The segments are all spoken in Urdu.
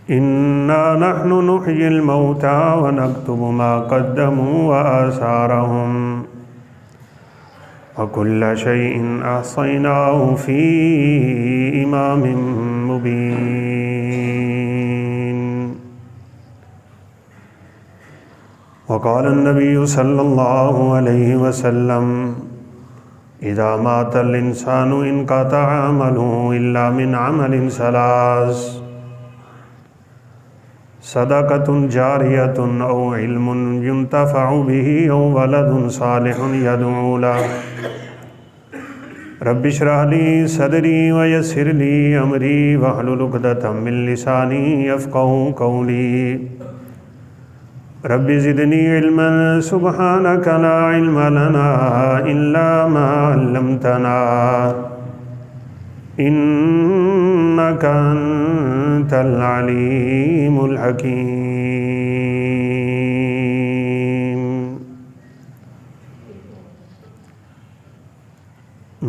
إنا نحن نحيي الموتى ونكتب ما قدموا وآثارهم وكل شيء أحصيناه في إمام مبين. وقال النبي صلى الله عليه وسلم اذا مات الانسان انقطع عمله الا من عمل ثلاث: صدقة جارية او علم ينتفع به او ولد صالح يدعو له. رب اشرح لي صدري ويسر لي امري واحلل عقدة من لساني يفقهوا قولي. رب زدنی علما سبحانک لا علم لنا الا ما علمتنا انک انت العلیم الحکیم.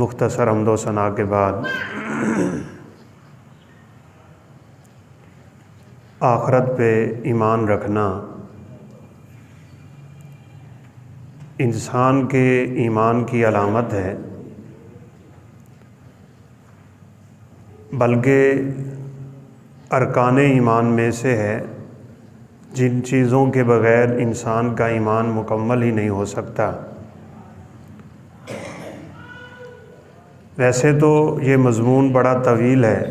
مختصر حمد و ثنا کے بعد آخرت پہ ایمان رکھنا انسان کے ایمان کی علامت ہے، بلکہ ارکان ایمان میں سے ہے جن چیزوں کے بغیر انسان کا ایمان مکمل ہی نہیں ہو سکتا. ویسے تو یہ مضمون بڑا طویل ہے،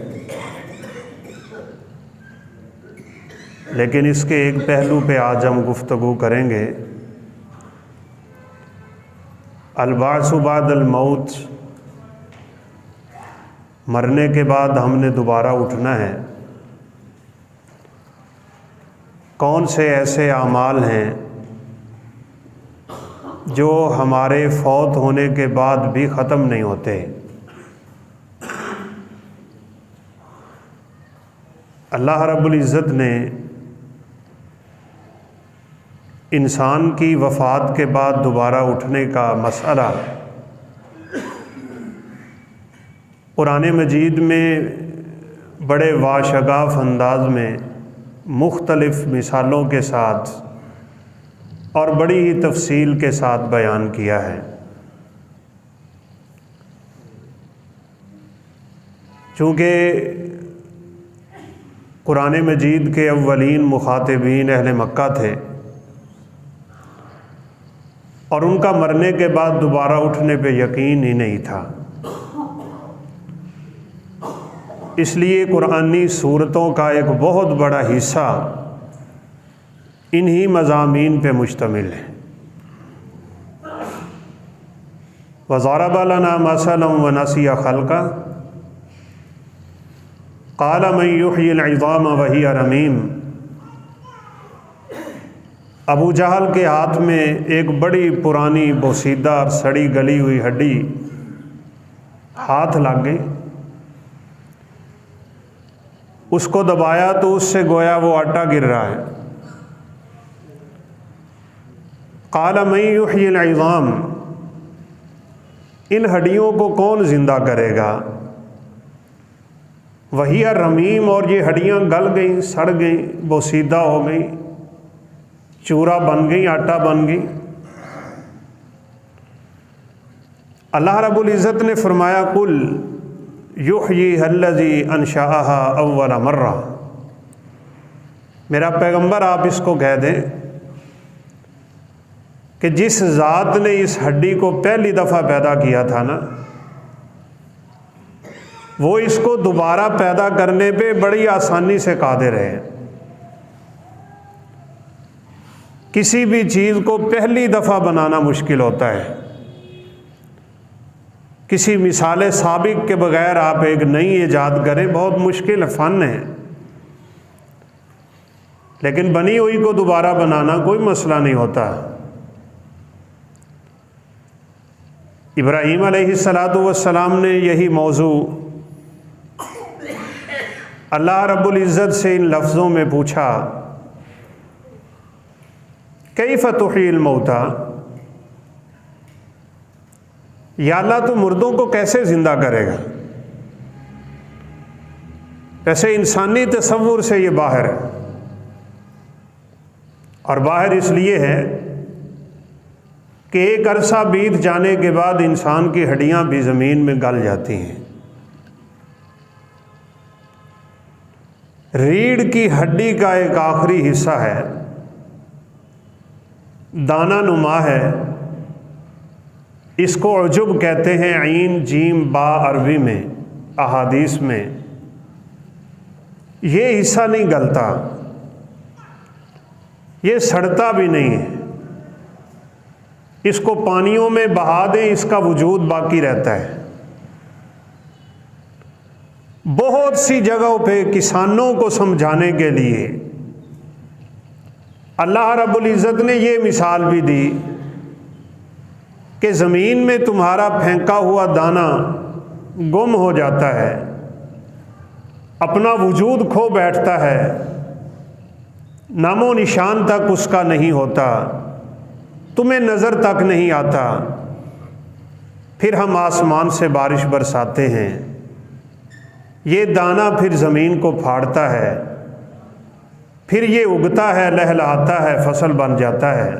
لیکن اس کے ایک پہلو پہ آج ہم گفتگو کریں گے. البعث بعد الموت، مرنے کے بعد ہم نے دوبارہ اٹھنا ہے. کون سے ایسے اعمال ہیں جو ہمارے فوت ہونے کے بعد بھی ختم نہیں ہوتے؟ اللہ رب العزت نے انسان کی وفات کے بعد دوبارہ اٹھنے کا مسئلہ قرآن مجید میں بڑے واشگاف انداز میں مختلف مثالوں کے ساتھ اور بڑی ہی تفصیل کے ساتھ بیان کیا ہے. چونکہ قرآن مجید کے اولین مخاطبین اہل مکہ تھے اور ان کا مرنے کے بعد دوبارہ اٹھنے پہ یقین ہی نہیں تھا، اس لیے قرآنی صورتوں کا ایک بہت بڑا حصہ انہی مضامین پہ مشتمل ہے. وَضَرَبَ لَنَا مَثَلًا وَنَسِيَ خَلْقَهُ قَالَ مَن يُحْيِي الْعِظَامَ وَهِيَ رَمِيمٌ. ابو جہل کے ہاتھ میں ایک بڑی پرانی بوسیدہ اور سڑی گلی ہوئی ہڈی ہاتھ لگ گئی، اس کو دبایا تو اس سے گویا وہ آٹا گر رہا ہے. قال من یحیی العظام، ان ہڈیوں کو کون زندہ کرے گا؟ وہی رمیم، اور یہ ہڈیاں گل گئیں، سڑ گئیں، بوسیدہ ہو گئیں، چورا بن گئی، آٹا بن گئی. اللہ رب العزت نے فرمایا قل یحییھا الذی انشأھا اول مرہ. میرا پیغمبر آپ اس کو کہہ دیں کہ جس ذات نے اس ہڈی کو پہلی دفعہ پیدا کیا تھا نا، وہ اس کو دوبارہ پیدا کرنے پہ بڑی آسانی سے قادر ہے. کسی بھی چیز کو پہلی دفعہ بنانا مشکل ہوتا ہے. کسی مثال سابق کے بغیر آپ ایک نئی ایجاد کریں، بہت مشکل فن ہے. لیکن بنی ہوئی کو دوبارہ بنانا کوئی مسئلہ نہیں ہوتا. ابراہیم علیہ السلام نے یہی موضوع اللہ رب العزت سے ان لفظوں میں پوچھا، کیف تحیی الموتى، یا اللہ تو مردوں کو کیسے زندہ کرے گا؟ ویسے انسانی تصور سے یہ باہر ہے، اور باہر اس لیے ہے کہ ایک عرصہ بیت جانے کے بعد انسان کی ہڈیاں بھی زمین میں گل جاتی ہیں۔ ریڑھ کی ہڈی کا ایک آخری حصہ ہے، دانہ نما ہے، اس کو عجب کہتے ہیں، عین جیم با عربی میں، احادیث میں۔ یہ حصہ نہیں گلتا، یہ سڑتا بھی نہیں ہے، اس کو پانیوں میں بہا دیں، اس کا وجود باقی رہتا ہے۔ بہت سی جگہوں پہ کسانوں کو سمجھانے کے لیے اللہ رب العزت نے یہ مثال بھی دی کہ زمین میں تمہارا پھینکا ہوا دانہ گم ہو جاتا ہے، اپنا وجود کھو بیٹھتا ہے، نام و نشان تک اس کا نہیں ہوتا، تمہیں نظر تک نہیں آتا، پھر ہم آسمان سے بارش برساتے ہیں، یہ دانہ پھر زمین کو پھاڑتا ہے، پھر یہ اگتا ہے، لہلہاتا ہے، فصل بن جاتا ہے۔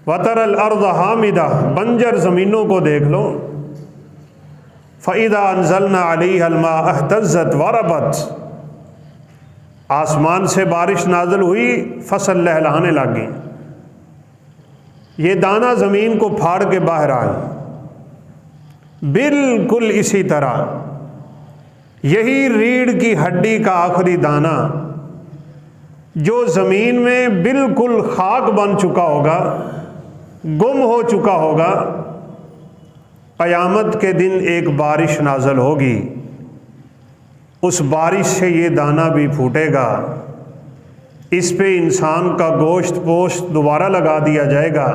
وَتَرَى الْأَرْضَ حَامِدَةً، بنجر زمینوں کو دیکھ لو، فَإِذَا أَنزَلْنَا عَلَيْهَا الْمَاءَ اهْتَزَّتْ وَرَبَتْ، آسمان سے بارش نازل ہوئی، فصل لہلہانے لگی، یہ دانہ زمین کو پھاڑ کے باہر آئی۔ بالکل اسی طرح یہی ریڑھ کی ہڈی کا آخری دانہ جو زمین میں بالکل خاک بن چکا ہوگا، گم ہو چکا ہوگا، قیامت کے دن ایک بارش نازل ہوگی، اس بارش سے یہ دانہ بھی پھوٹے گا، اس پہ انسان کا گوشت پوشت دوبارہ لگا دیا جائے گا،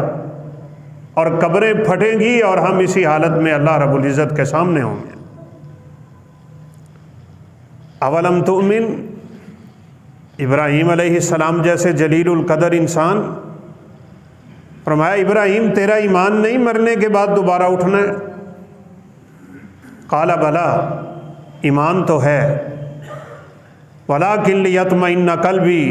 اور قبریں پھٹیں گی، اور ہم اسی حالت میں اللہ رب العزت کے سامنے ہوں گے۔ اولم تؤمن، ابراہیم علیہ السلام جیسے جلیل القدر انسان، فرمایا ابراہیم تیرا ایمان نہیں مرنے کے بعد دوبارہ اٹھنا ہے؟ قال بلا، ایمان تو ہے، ولکن لیطمئن قلبی،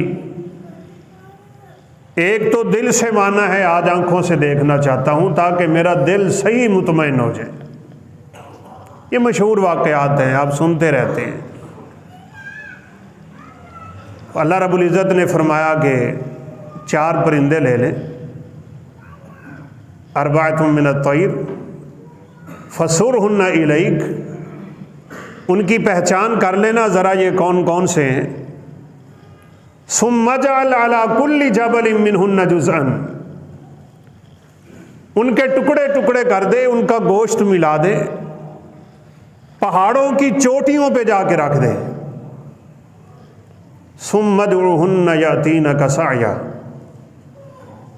ایک تو دل سے مانا ہے، آج آنکھوں سے دیکھنا چاہتا ہوں تاکہ میرا دل صحیح مطمئن ہو جائے۔ یہ مشہور واقعات ہیں، آپ سنتے رہتے ہیں۔ اللہ رب العزت نے فرمایا کہ 4 پرندے لے لیں، اربعۃ من الطیر فصرہن الیک، ان کی پہچان کر لینا ذرا یہ کون کون سے ہیں۔ ثم اجعل علی کل جبل منہن جزءا، ان کے ٹکڑے ٹکڑے کر دے، ان کا گوشت ملا دے، پہاڑوں کی چوٹیوں پہ جا کے رکھ دے۔ ثم ادعوہن یاتینک سعیا،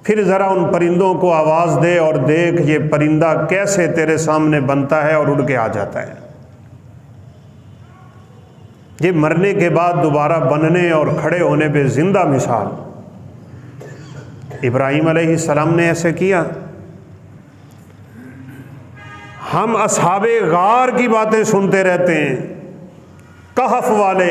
پھر ذرا ان پرندوں کو آواز دے اور دیکھ یہ پرندہ کیسے تیرے سامنے بنتا ہے اور اڑ کے آ جاتا ہے۔ یہ مرنے کے بعد دوبارہ بننے اور کھڑے ہونے پہ زندہ مثال۔ ابراہیم علیہ السلام نے ایسے کیا۔ ہم اصحاب غار کی باتیں سنتے رہتے ہیں، کہف والے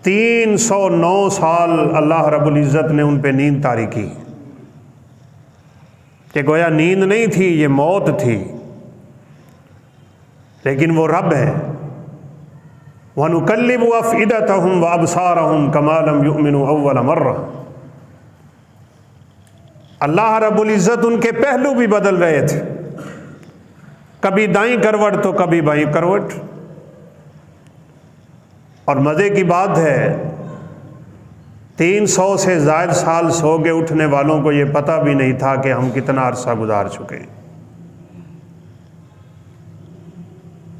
309 سال اللہ رب العزت نے ان پہ نیند طاری کی، کہ گویا نیند نہیں تھی، یہ موت تھی، لیکن وہ رب ہے۔ وَنُقَلِّبُ أَفْئِدَتَهُمْ وَأَبْصَارَهُمْ كَمَا لَمْ يُؤْمِنُوا أَوَّلَ مَرَّةٍ، اللہ رب العزت ان کے پہلو بھی بدل رہے تھے، کبھی دائیں کروٹ تو کبھی بائیں کروٹ۔ اور مزے کی بات ہے 300 سے زائد سال سو کے اٹھنے والوں کو یہ پتہ بھی نہیں تھا کہ ہم کتنا عرصہ گزار چکے ہیں۔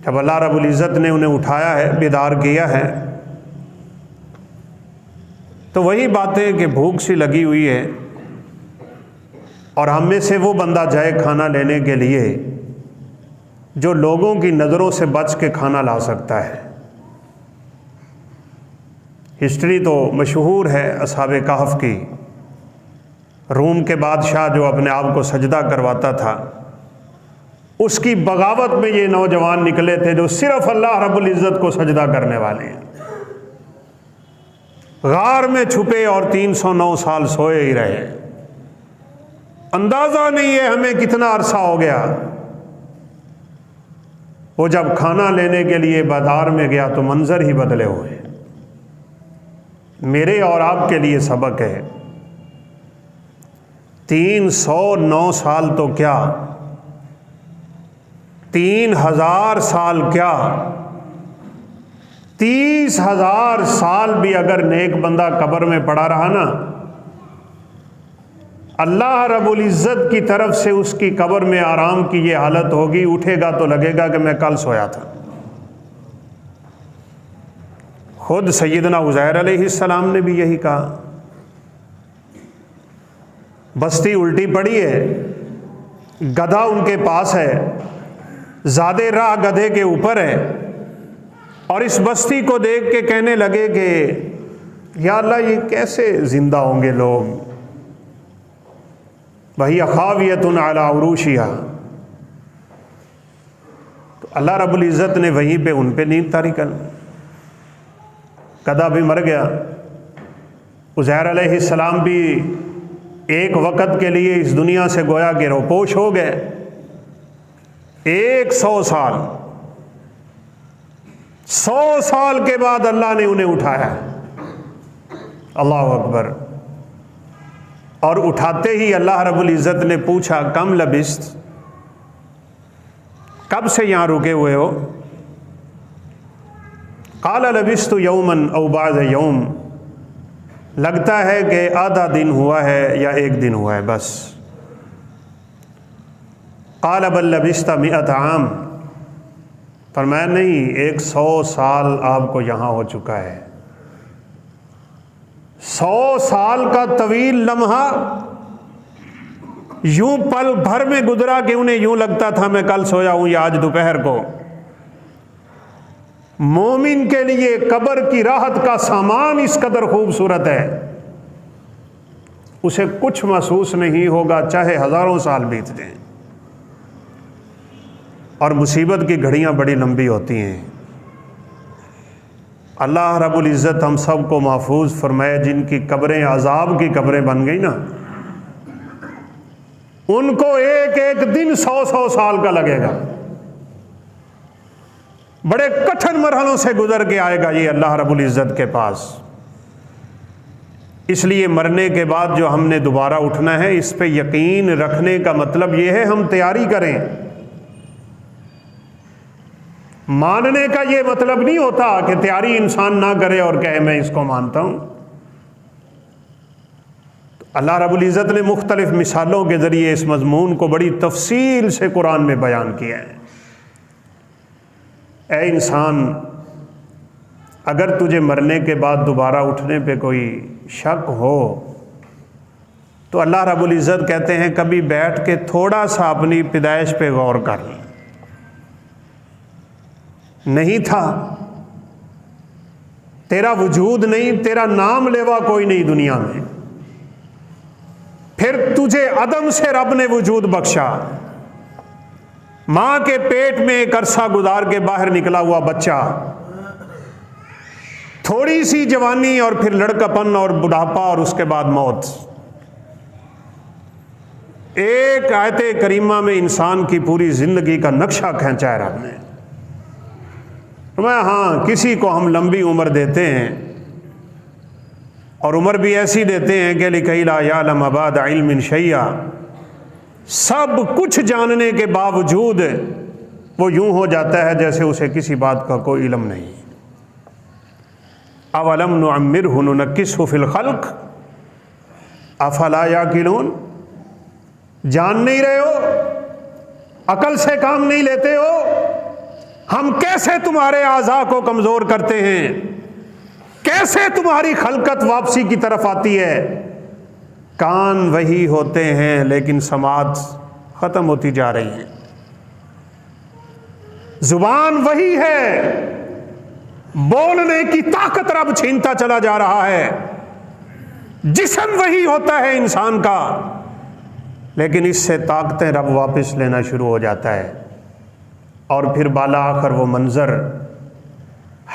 جب اللہ رب العزت نے انہیں اٹھایا ہے، بیدار کیا ہے، تو وہی باتیں کہ بھوک سی لگی ہوئی ہے، اور ہم میں سے وہ بندہ جائے کھانا لینے کے لیے جو لوگوں کی نظروں سے بچ کے کھانا لا سکتا ہے۔ ہسٹری تو مشہور ہے اصحاب کہف کی، روم کے بادشاہ جو اپنے آپ کو سجدہ کرواتا تھا، اس کی بغاوت میں یہ نوجوان نکلے تھے جو صرف اللہ رب العزت کو سجدہ کرنے والے ہیں، غار میں چھپے اور 309 سال سوئے ہی رہے، اندازہ نہیں ہے ہمیں کتنا عرصہ ہو گیا۔ وہ جب کھانا لینے کے لیے بازار میں گیا تو منظر ہی بدلے ہوئے۔ میرے اور آپ کے لیے سبق ہے، 309 سال تو کیا، 3000 سال کیا، 30,000 سال بھی اگر نیک بندہ قبر میں پڑا رہا نا، اللہ رب العزت کی طرف سے اس کی قبر میں آرام کی یہ حالت ہوگی، اٹھے گا تو لگے گا کہ میں کل سویا تھا۔ خود سیدنا عزیر علیہ السلام نے بھی یہی کہا، بستی الٹی پڑی ہے، گدھا ان کے پاس ہے، زیادہ راہ گدھے کے اوپر ہے، اور اس بستی کو دیکھ کے کہنے لگے کہ یا اللہ یہ کیسے زندہ ہوں گے لوگ، وَهِيَ خَاوِيَةٌ عَلَىٰ عُرُوشِهَا۔ تو اللہ رب العزت نے وہیں پہ ان پہ نیند طاری کر، گدھا بھی مر گیا۔ عزیر علیہ السلام بھی ایک وقت کے لیے اس دنیا سے گویا کہ روپوش ہو گئے، 100 سال، 100 سال کے بعد اللہ نے انہیں اٹھایا، اللہ اکبر۔ اور اٹھاتے ہی اللہ رب العزت نے پوچھا کم لبست، کب سے یہاں رکے ہوئے ہو؟ قال لبست یوما او بعض یوم، لگتا ہے کہ آدھا دن ہوا ہے یا ایک دن ہوا ہے بس۔ قال بل لبست 100 عام، فرمایا نہیں 100 سال آپ کو یہاں ہو چکا ہے۔ 100 سال کا طویل لمحہ یوں پل بھر میں گزرا کہ انہیں یوں لگتا تھا میں کل سویا ہوں یا آج دوپہر کو۔ مومن کے لیے قبر کی راحت کا سامان اس قدر خوبصورت ہے، اسے کچھ محسوس نہیں ہوگا چاہے ہزاروں سال بیت جائیں۔ اور مصیبت کی گھڑیاں بڑی لمبی ہوتی ہیں۔ اللہ رب العزت ہم سب کو محفوظ فرمائے، جن کی قبریں عذاب کی قبریں بن گئی نا، ان کو ایک ایک دن 100 سال کا لگے گا، بڑے کٹھن مرحلوں سے گزر کے آئے گا یہ اللہ رب العزت کے پاس۔ اس لیے مرنے کے بعد جو ہم نے دوبارہ اٹھنا ہے، اس پہ یقین رکھنے کا مطلب یہ ہے ہم تیاری کریں۔ ماننے کا یہ مطلب نہیں ہوتا کہ تیاری انسان نہ کرے اور کہے میں اس کو مانتا ہوں۔ اللہ رب العزت نے مختلف مثالوں کے ذریعے اس مضمون کو بڑی تفصیل سے قرآن میں بیان کیا ہے۔ اے انسان، اگر تجھے مرنے کے بعد دوبارہ اٹھنے پہ کوئی شک ہو تو اللہ رب العزت کہتے ہیں کبھی بیٹھ کے تھوڑا سا اپنی پیدائش پہ غور کر لیں۔ نہیں تھا، تیرا وجود نہیں، تیرا نام لیوا کوئی نہیں دنیا میں، پھر تجھے عدم سے رب نے وجود بخشا، ماں کے پیٹ میں ایک عرصہ گزار کے باہر نکلا ہوا بچہ، تھوڑی سی جوانی اور پھر لڑکپن اور بڑھاپا اور اس کے بعد موت۔ ایک آیت کریمہ میں انسان کی پوری زندگی کا نقشہ کھینچا ہے رب نے۔ ہاں کسی کو ہم لمبی عمر دیتے ہیں، اور عمر بھی ایسی دیتے ہیں کہ لکئی لا یعلم بعد علم شیئا، سب کچھ جاننے کے باوجود وہ یوں ہو جاتا ہے جیسے اسے کسی بات کا کوئی علم نہیں۔ اولم نعمرہ ننکسہ فی الخلق افلا یعقلون، جان نہیں رہے ہو، عقل سے کام نہیں لیتے ہو، ہم کیسے تمہارے اعضاء کو کمزور کرتے ہیں، کیسے تمہاری خلقت واپسی کی طرف آتی ہے۔ کان وہی ہوتے ہیں لیکن سماعت ختم ہوتی جا رہی ہے، زبان وہی ہے، بولنے کی طاقت رب چھینتا چلا جا رہا ہے، جسم وہی ہوتا ہے انسان کا، لیکن اس سے طاقتیں رب واپس لینا شروع ہو جاتا ہے۔ اور پھر بالا آخر وہ منظر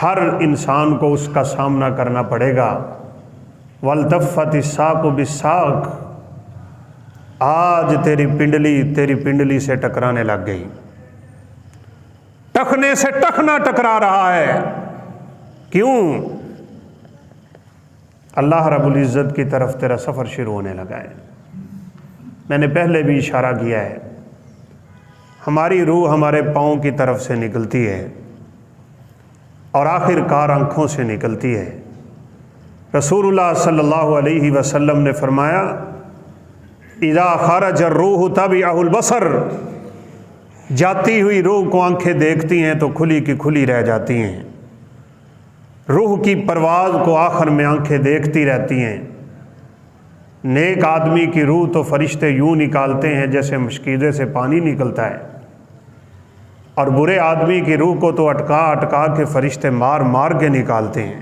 ہر انسان کو اس کا سامنا کرنا پڑے گا۔ والتفت الساق بالساق، آج تیری پنڈلی سے ٹکرانے لگ گئی، ٹخنے سے ٹخنا ٹکرا رہا ہے۔ کیوں؟ اللہ رب العزت کی طرف تیرا سفر شروع ہونے لگا ہے۔ میں نے پہلے بھی اشارہ کیا ہے، ہماری روح ہمارے پاؤں کی طرف سے نکلتی ہے اور آخر کار آنکھوں سے نکلتی ہے۔ رسول اللہ صلی اللہ علیہ وسلم نے فرمایا اذا خرج الروح تبعہ البصر، جاتی ہوئی روح کو آنکھیں دیکھتی ہیں تو کھلی کی کھلی رہ جاتی ہیں۔ روح کی پرواز کو آخر میں آنکھیں دیکھتی رہتی ہیں۔ نیک آدمی کی روح تو فرشتے یوں نکالتے ہیں جیسے مشکیزے سے پانی نکلتا ہے، اور برے آدمی کی روح کو تو اٹکا کے فرشتے مار مار کے نکالتے ہیں۔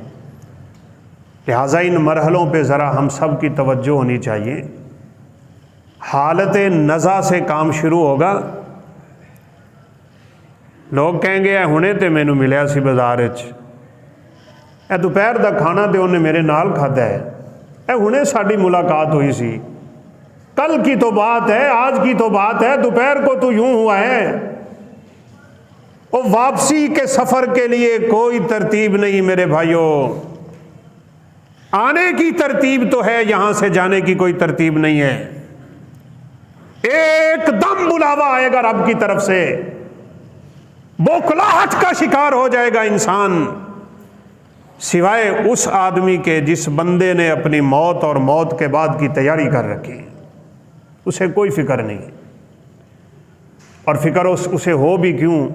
لہٰذا ان مرحلوں پہ ذرا ہم سب کی توجہ ہونی چاہیے۔ حالت نزع سے کام شروع ہوگا۔ لوگ کہیں گے ہنے تے مینوں ملیا سی بازار وچ، اے دوپہر دا کھانا تے انہیں میرے نال کھادا ہے، اے ہنے ساڈی ملاقات ہوئی سی، کل کی تو بات ہے، آج کی تو بات ہے، دوپہر کو تو یوں ہوا ہے۔ وہ واپسی کے سفر کے لیے کوئی ترتیب نہیں میرے بھائیوں، آنے کی ترتیب تو ہے، یہاں سے جانے کی کوئی ترتیب نہیں ہے۔ ایک دم بلاوا آئے گا رب کی طرف سے، بوکھلاہٹ کا شکار ہو جائے گا انسان، سوائے اس آدمی کے جس بندے نے اپنی موت اور موت کے بعد کی تیاری کر رکھی، اسے کوئی فکر نہیں۔ اور فکر اسے ہو بھی کیوں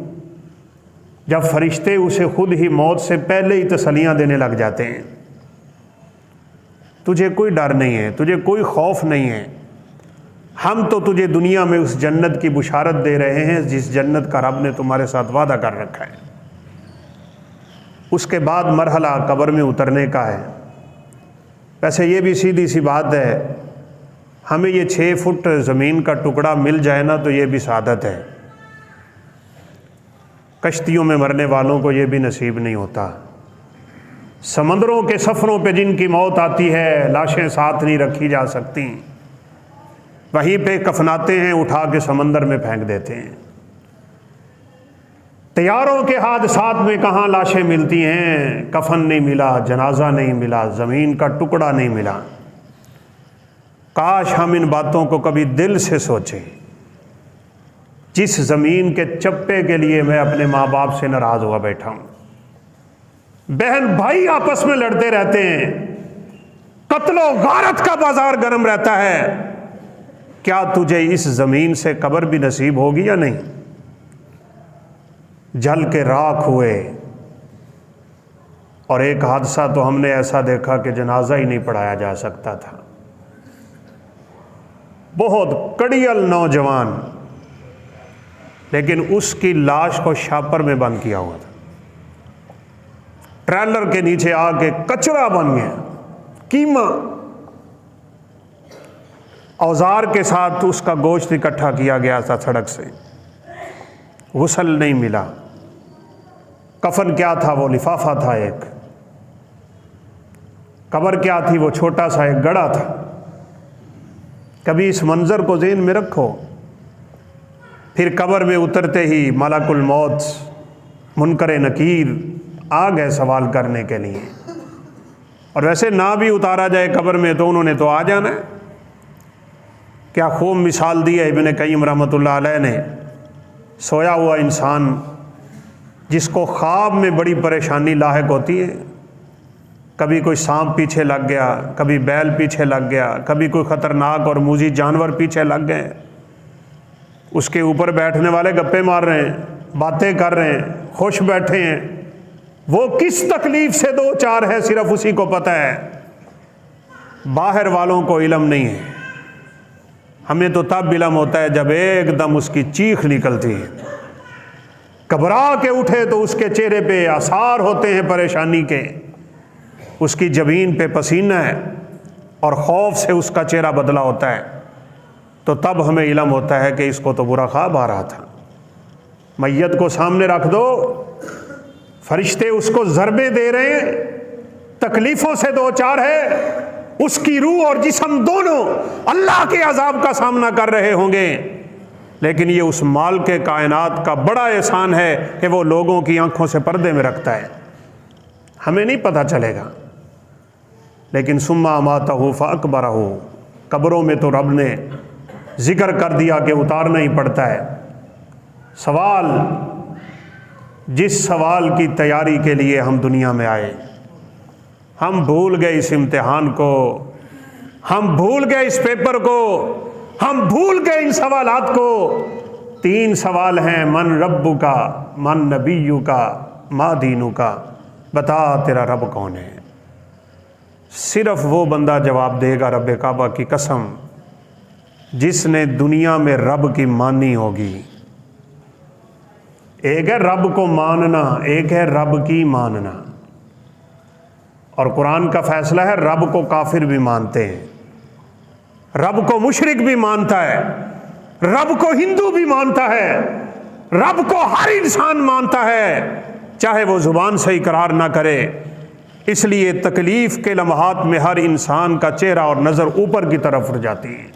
جب فرشتے اسے خود ہی موت سے پہلے ہی تسلیاں دینے لگ جاتے ہیں۔ تجھے کوئی ڈر نہیں ہے، تجھے کوئی خوف نہیں ہے، ہم تو تجھے دنیا میں اس جنت کی بشارت دے رہے ہیں جس جنت کا رب نے تمہارے ساتھ وعدہ کر رکھا ہے۔ اس کے بعد مرحلہ قبر میں اترنے کا ہے۔ ویسے یہ بھی سیدھی سی بات ہے، ہمیں یہ 6 فٹ زمین کا ٹکڑا مل جائے نا تو یہ بھی سعادت ہے۔ کشتیوں میں مرنے والوں کو یہ بھی نصیب نہیں ہوتا۔ سمندروں کے سفروں پہ جن کی موت آتی ہے، لاشیں ساتھ نہیں رکھی جا سکتی، وہیں پہ کفناتے ہیں، اٹھا کے سمندر میں پھینک دیتے ہیں۔ طیاروں کے حادثات میں کہاں لاشیں ملتی ہیں، کفن نہیں ملا، جنازہ نہیں ملا، زمین کا ٹکڑا نہیں ملا۔ کاش ہم ان باتوں کو کبھی دل سے سوچیں۔ جس زمین کے چپے کے لیے میں اپنے ماں باپ سے ناراض ہوا بیٹھا ہوں، بہن بھائی آپس میں لڑتے رہتے ہیں، قتل و غارت کا بازار گرم رہتا ہے، کیا تجھے اس زمین سے قبر بھی نصیب ہوگی یا نہیں؟ جل کے راکھ ہوئے۔ اور ایک حادثہ تو ہم نے ایسا دیکھا کہ جنازہ ہی نہیں پڑھایا جا سکتا تھا۔ بہت کڑیل نوجوان، لیکن اس کی لاش کو شاپر میں بند کیا ہوا تھا، ٹریلر کے نیچے آ کے کچرا بن گیا، کیما اوزار کے ساتھ اس کا گوشت اکٹھا کیا گیا تھا سڑک سے، غسل نہیں ملا۔ کفن کیا تھا؟ وہ لفافہ تھا ایک۔ قبر کیا تھی؟ وہ چھوٹا سا ایک گڑھا تھا۔ کبھی اس منظر کو ذہن میں رکھو۔ پھر قبر میں اترتے ہی ملک الموت، منکر نکیر آ گئے سوال کرنے کے لیے، اور ویسے نہ بھی اتارا جائے قبر میں تو انہوں نے تو آ جانا ہے۔ کیا خوب مثال دی ہے ابن قیم رحمۃ اللہ علیہ نے، سویا ہوا انسان جس کو خواب میں بڑی پریشانی لاحق ہوتی ہے، کبھی کوئی سانپ پیچھے لگ گیا، کبھی بیل پیچھے لگ گیا، کبھی کوئی خطرناک اور موذی جانور پیچھے لگ گئے، اس کے اوپر بیٹھنے والے گپے مار رہے ہیں، باتیں کر رہے ہیں، خوش بیٹھے ہیں، وہ کس تکلیف سے دو چار ہے صرف اسی کو پتہ ہے، باہر والوں کو علم نہیں ہے۔ ہمیں تو تب علم ہوتا ہے جب ایک دم اس کی چیخ نکلتی ہے، گھبرا کے اٹھے تو اس کے چہرے پہ آثار ہوتے ہیں پریشانی کے، اس کی جبین پہ پسینہ ہے اور خوف سے اس کا چہرہ بدلا ہوتا ہے، تو تب ہمیں علم ہوتا ہے کہ اس کو تو برا خواب آ رہا تھا۔ میت کو سامنے رکھ دو، فرشتے اس کو ضربیں دے رہے ہیں، تکلیفوں سے دو چار ہے، اس کی روح اور جسم دونوں اللہ کے عذاب کا سامنا کر رہے ہوں گے، لیکن یہ اس مالک کائنات کا بڑا احسان ہے کہ وہ لوگوں کی آنکھوں سے پردے میں رکھتا ہے، ہمیں نہیں پتہ چلے گا۔ لیکن ثم اماتہ فاکبرہ، قبروں میں تو رب نے ذکر کر دیا کہ اتارنا ہی پڑتا ہے۔ سوال، جس سوال کی تیاری کے لیے ہم دنیا میں آئے، ہم بھول گئے اس امتحان کو، ہم بھول گئے اس پیپر کو، ہم بھول گئے ان سوالات کو۔ 3 سوال ہیں، من ربک، من نبیک، ما دینک، بتا تیرا رب کون ہے۔ صرف وہ بندہ جواب دے گا رب کعبہ کی قسم جس نے دنیا میں رب کی مانی ہوگی۔ ایک ہے رب کو ماننا، ایک ہے رب کی ماننا، اور قرآن کا فیصلہ ہے رب کو کافر بھی مانتے ہیں، رب کو مشرک بھی مانتا ہے، رب کو ہندو بھی مانتا ہے، رب کو ہر انسان مانتا ہے، چاہے وہ زبان سے اقرار نہ کرے۔ اس لیے تکلیف کے لمحات میں ہر انسان کا چہرہ اور نظر اوپر کی طرف اٹھ جاتی ہے،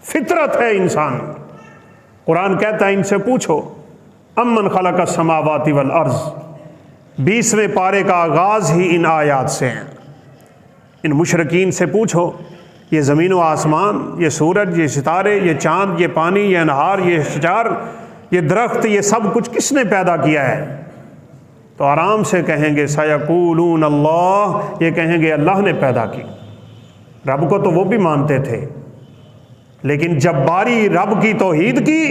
فطرت ہے انسان۔ قرآن کہتا ہے ان سے پوچھو، امن خلق السماوات والارض، 20ویں پارے کا آغاز ہی ان آیات سے ہیں۔ ان مشرکین سے پوچھو، یہ زمین و آسمان، یہ سورج، یہ ستارے، یہ چاند، یہ پانی، یہ انہار، یہ شجار، یہ درخت، یہ سب کچھ کس نے پیدا کیا ہے؟ تو آرام سے کہیں گے سیقولون اللہ، یہ کہیں گے اللہ نے پیدا کی۔ رب کو تو وہ بھی مانتے تھے، لیکن جب باری رب کی توحید کی،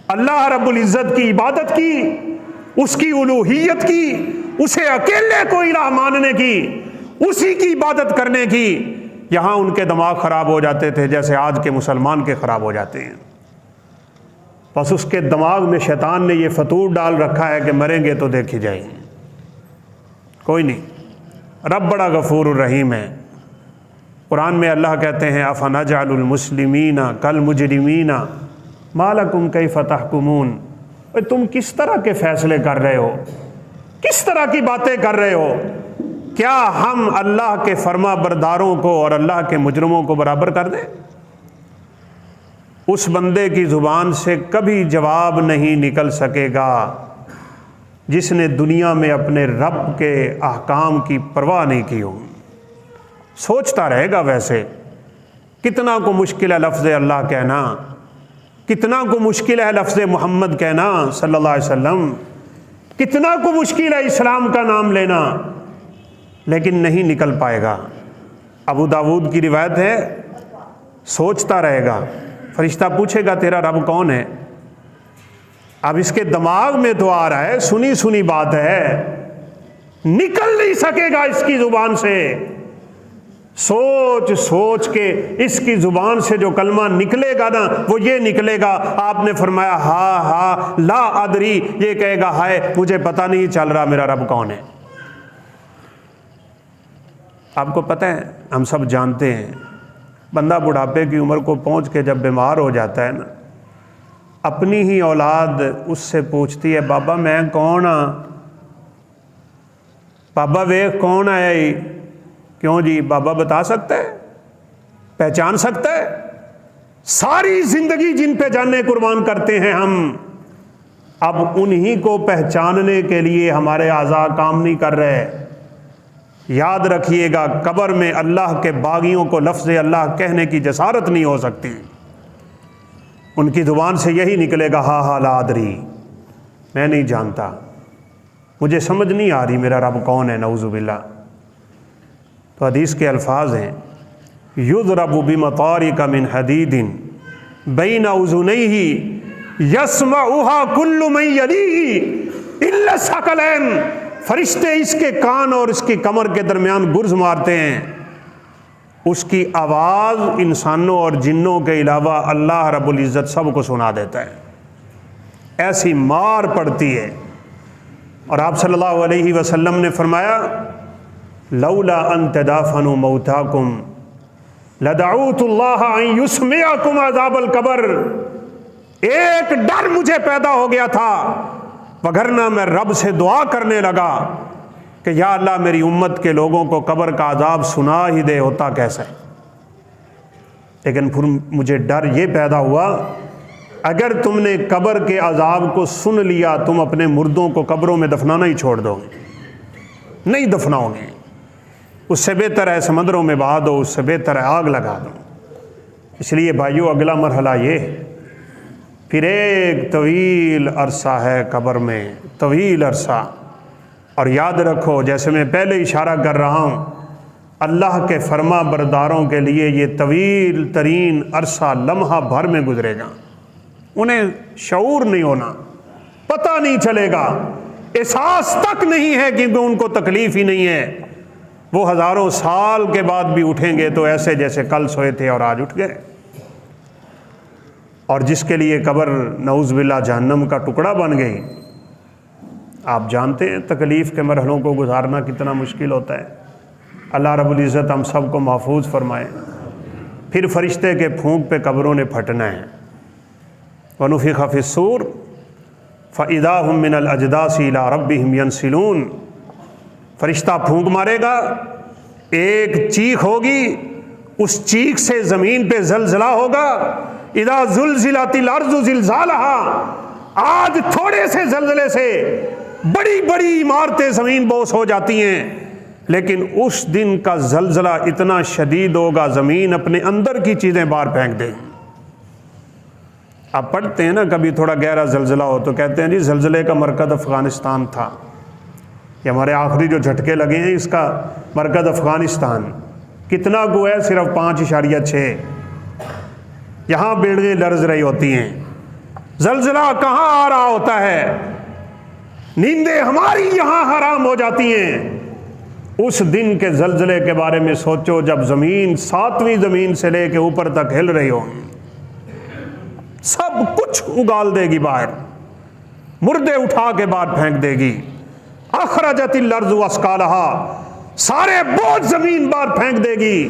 اللہ رب العزت کی عبادت کی، اس کی الوہیت کی، اسے اکیلے کو الہ ماننے کی، اسی کی عبادت کرنے کی، یہاں ان کے دماغ خراب ہو جاتے تھے جیسے آج کے مسلمان کے خراب ہو جاتے ہیں۔ بس اس کے دماغ میں شیطان نے یہ فطور ڈال رکھا ہے کہ مریں گے تو دیکھی جائیں گے، کوئی نہیں۔ رب بڑا غفور الرحیم ہے۔ قرآن میں اللہ کہتے ہیں افنجعل المسلمین کالمجرمین ما لکم کیف تحکمون، تم کس طرح کے فیصلے کر رہے ہو، کس طرح کی باتیں کر رہے ہو؟ کیا ہم اللہ کے فرما برداروں کو اور اللہ کے مجرموں کو برابر کر دیں؟ اس بندے کی زبان سے کبھی جواب نہیں نکل سکے گا جس نے دنیا میں اپنے رب کے احکام کی پرواہ نہیں کی ہو، سوچتا رہے گا ویسے۔ کتنا کو مشکل ہے لفظ اللہ کہنا، کتنا کو مشکل ہے لفظ محمد کہنا صلی اللہ علیہ وسلم، کتنا کو مشکل ہے اسلام کا نام لینا، لیکن نہیں نکل پائے گا۔ ابو داود کی روایت ہے، سوچتا رہے گا، فرشتہ پوچھے گا تیرا رب کون ہے؟ اب اس کے دماغ میں تو آ رہا ہے، سنی سنی بات ہے، نکل نہیں سکے گا اس کی زبان سے۔ سوچ سوچ کے اس کی زبان سے جو کلمہ نکلے گا نا وہ یہ نکلے گا، آپ نے فرمایا ہا لا ادری، یہ کہے گا ہائے مجھے پتہ نہیں چل رہا میرا رب کون ہے۔ آپ کو پتہ ہے، ہم سب جانتے ہیں، بندہ بڑھاپے کی عمر کو پہنچ کے جب بیمار ہو جاتا ہے نا، اپنی ہی اولاد اس سے پوچھتی ہے بابا میں کون ہاں، بابا ویخ کون آیا ہی؟ کیوں جی؟ بابا بتا سکتا ہے، پہچان سکتا ہے؟ ساری زندگی جن پہ جانیں قربان کرتے ہیں ہم، اب انہی کو پہچاننے کے لیے ہمارے اعضاء کام نہیں کر رہے۔ یاد رکھیے گا، قبر میں اللہ کے باغیوں کو لفظ اللہ کہنے کی جسارت نہیں ہو سکتی، ان کی زبان سے یہی نکلے گا ہا لا ادری، میں نہیں جانتا، مجھے سمجھ نہیں آ رہی میرا رب کون ہے، نعوذ باللہ۔ تو حدیث کے الفاظ ہیں یضرب بمطارق من حدید بین اذنیہ یسمعها کل من یلیہ الا الثقلین، فرشتے اس کے کان اور اس کی کمر کے درمیان گرز مارتے ہیں، اس کی آواز انسانوں اور جنوں کے علاوہ اللہ رب العزت سب کو سنا دیتا ہے، ایسی مار پڑتی ہے۔ اور آپ صلی اللہ علیہ وسلم نے فرمایا لولا ان تدافنوا موتاکم لدعوت اللہ ان یسمعکم عذاب القبر، ایک ڈر مجھے پیدا ہو گیا تھا، وگرنہ میں رب سے دعا کرنے لگا کہ یا اللہ میری امت کے لوگوں کو قبر کا عذاب سنا ہی دے، ہوتا کیسے؟ لیکن پھر مجھے ڈر یہ پیدا ہوا، اگر تم نے قبر کے عذاب کو سن لیا، تم اپنے مردوں کو قبروں میں دفنانا ہی چھوڑ دو گے، نہیں دفناؤ گے۔ اس سے بہتر ہے سمندروں میں بہا دو، اس سے بہتر ہے آگ لگا دو۔ اس لیے بھائیو، اگلا مرحلہ یہ ہے، پھر ایک طویل عرصہ ہے قبر میں، طویل عرصہ۔ اور یاد رکھو، جیسے میں پہلے اشارہ کر رہا ہوں، اللہ کے فرما برداروں کے لیے یہ طویل ترین عرصہ لمحہ بھر میں گزرے گا، انہیں شعور نہیں ہونا، پتہ نہیں چلے گا، احساس تک نہیں ہے، کیونکہ ان کو تکلیف ہی نہیں ہے۔ وہ ہزاروں سال کے بعد بھی اٹھیں گے تو ایسے جیسے کل سوئے تھے اور آج اٹھ گئے۔ اور جس کے لیے قبر نعوذ باللہ جہنم کا ٹکڑا بن گئی، آپ جانتے ہیں تکلیف کے مرحلوں کو گزارنا کتنا مشکل ہوتا ہے۔ اللہ رب العزت ہم سب کو محفوظ فرمائے۔ پھر فرشتے کے پھونک پہ قبروں نے پھٹنا ہے۔ وَنُفِخَ فِي الصُّورِ فَإِذَا هُم مِّنَ الْأَجْدَاثِ إِلَىٰ رَبِّهِمْ يَنْسِلُونَ۔ فرشتہ پھونک مارے گا، ایک چیخ ہوگی، اس چیخ سے زمین پہ زلزلہ ہوگا۔ اِذَا زُلْزِلَتِ الْأَرْضُ زِلْزَالَهَا۔ آج تھوڑے سے زلزلے سے بڑی بڑی عمارتیں زمین بوس ہو جاتی ہیں، لیکن اس دن کا زلزلہ اتنا شدید ہوگا، زمین اپنے اندر کی چیزیں باہر پھینک دے گی۔ آپ پڑھتے ہیں نا، کبھی تھوڑا گہرا زلزلہ ہو تو کہتے ہیں جی زلزلے کا مرکز افغانستان تھا، یہ ہمارے آخری جو جھٹکے لگے ہیں اس کا مرکز افغانستان۔ کتنا کو ہے؟ صرف 5.6۔ یہاں بلڈنگیں لرز رہی ہوتی ہیں۔ زلزلہ کہاں آ رہا ہوتا ہے؟ نیندیں ہماری یہاں حرام ہو جاتی ہیں۔ اس دن کے زلزلے کے بارے میں سوچو، جب زمین 7ویں زمین سے لے کے اوپر تک ہل رہی ہوگی، سب کچھ اگال دے گی باہر، مردے اٹھا کے باہر پھینک دے گی۔ اخرجت الارض اثقالها، سارے بوجھ زمین باہر پھینک دے گی۔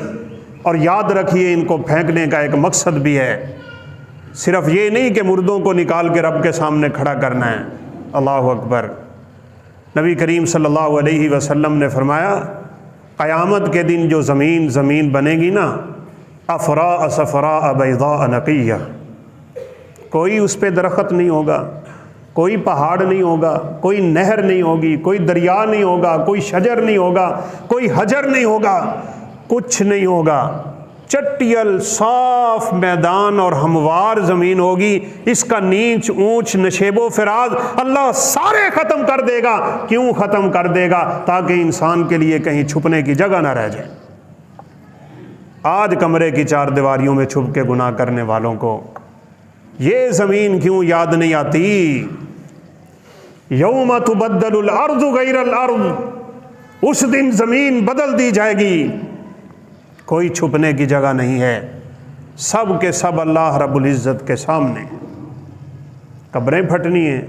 اور یاد رکھیے، ان کو پھینکنے کا ایک مقصد بھی ہے، صرف یہ نہیں کہ مردوں کو نکال کے رب کے سامنے کھڑا کرنا ہے۔ اللہ اکبر۔ نبی کریم صلی اللہ علیہ وسلم نے فرمایا، قیامت کے دن جو زمین بنے گی نا، افراء صفراء بیضاء نقیہ، کوئی اس پہ درخت نہیں ہوگا، کوئی پہاڑ نہیں ہوگا، کوئی نہر نہیں ہوگی، کوئی دریا نہیں ہوگا، کوئی شجر نہیں ہوگا، کوئی حجر نہیں ہوگا، کچھ نہیں ہوگا، چٹیل صاف میدان اور ہموار زمین ہوگی۔ اس کا نیچ اونچ نشیب و فراز اللہ سارے ختم کر دے گا۔ کیوں ختم کر دے گا؟ تاکہ انسان کے لیے کہیں چھپنے کی جگہ نہ رہ جائے۔ آج کمرے کی 4 دیواریوں میں چھپ کے گناہ کرنے والوں کو یہ زمین کیوں یاد نہیں آتی؟ یوم تبدل الارض غیر الارض، اس دن زمین بدل دی جائے گی، کوئی چھپنے کی جگہ نہیں ہے، سب کے سب اللہ رب العزت کے سامنے۔ قبریں پھٹنی ہیں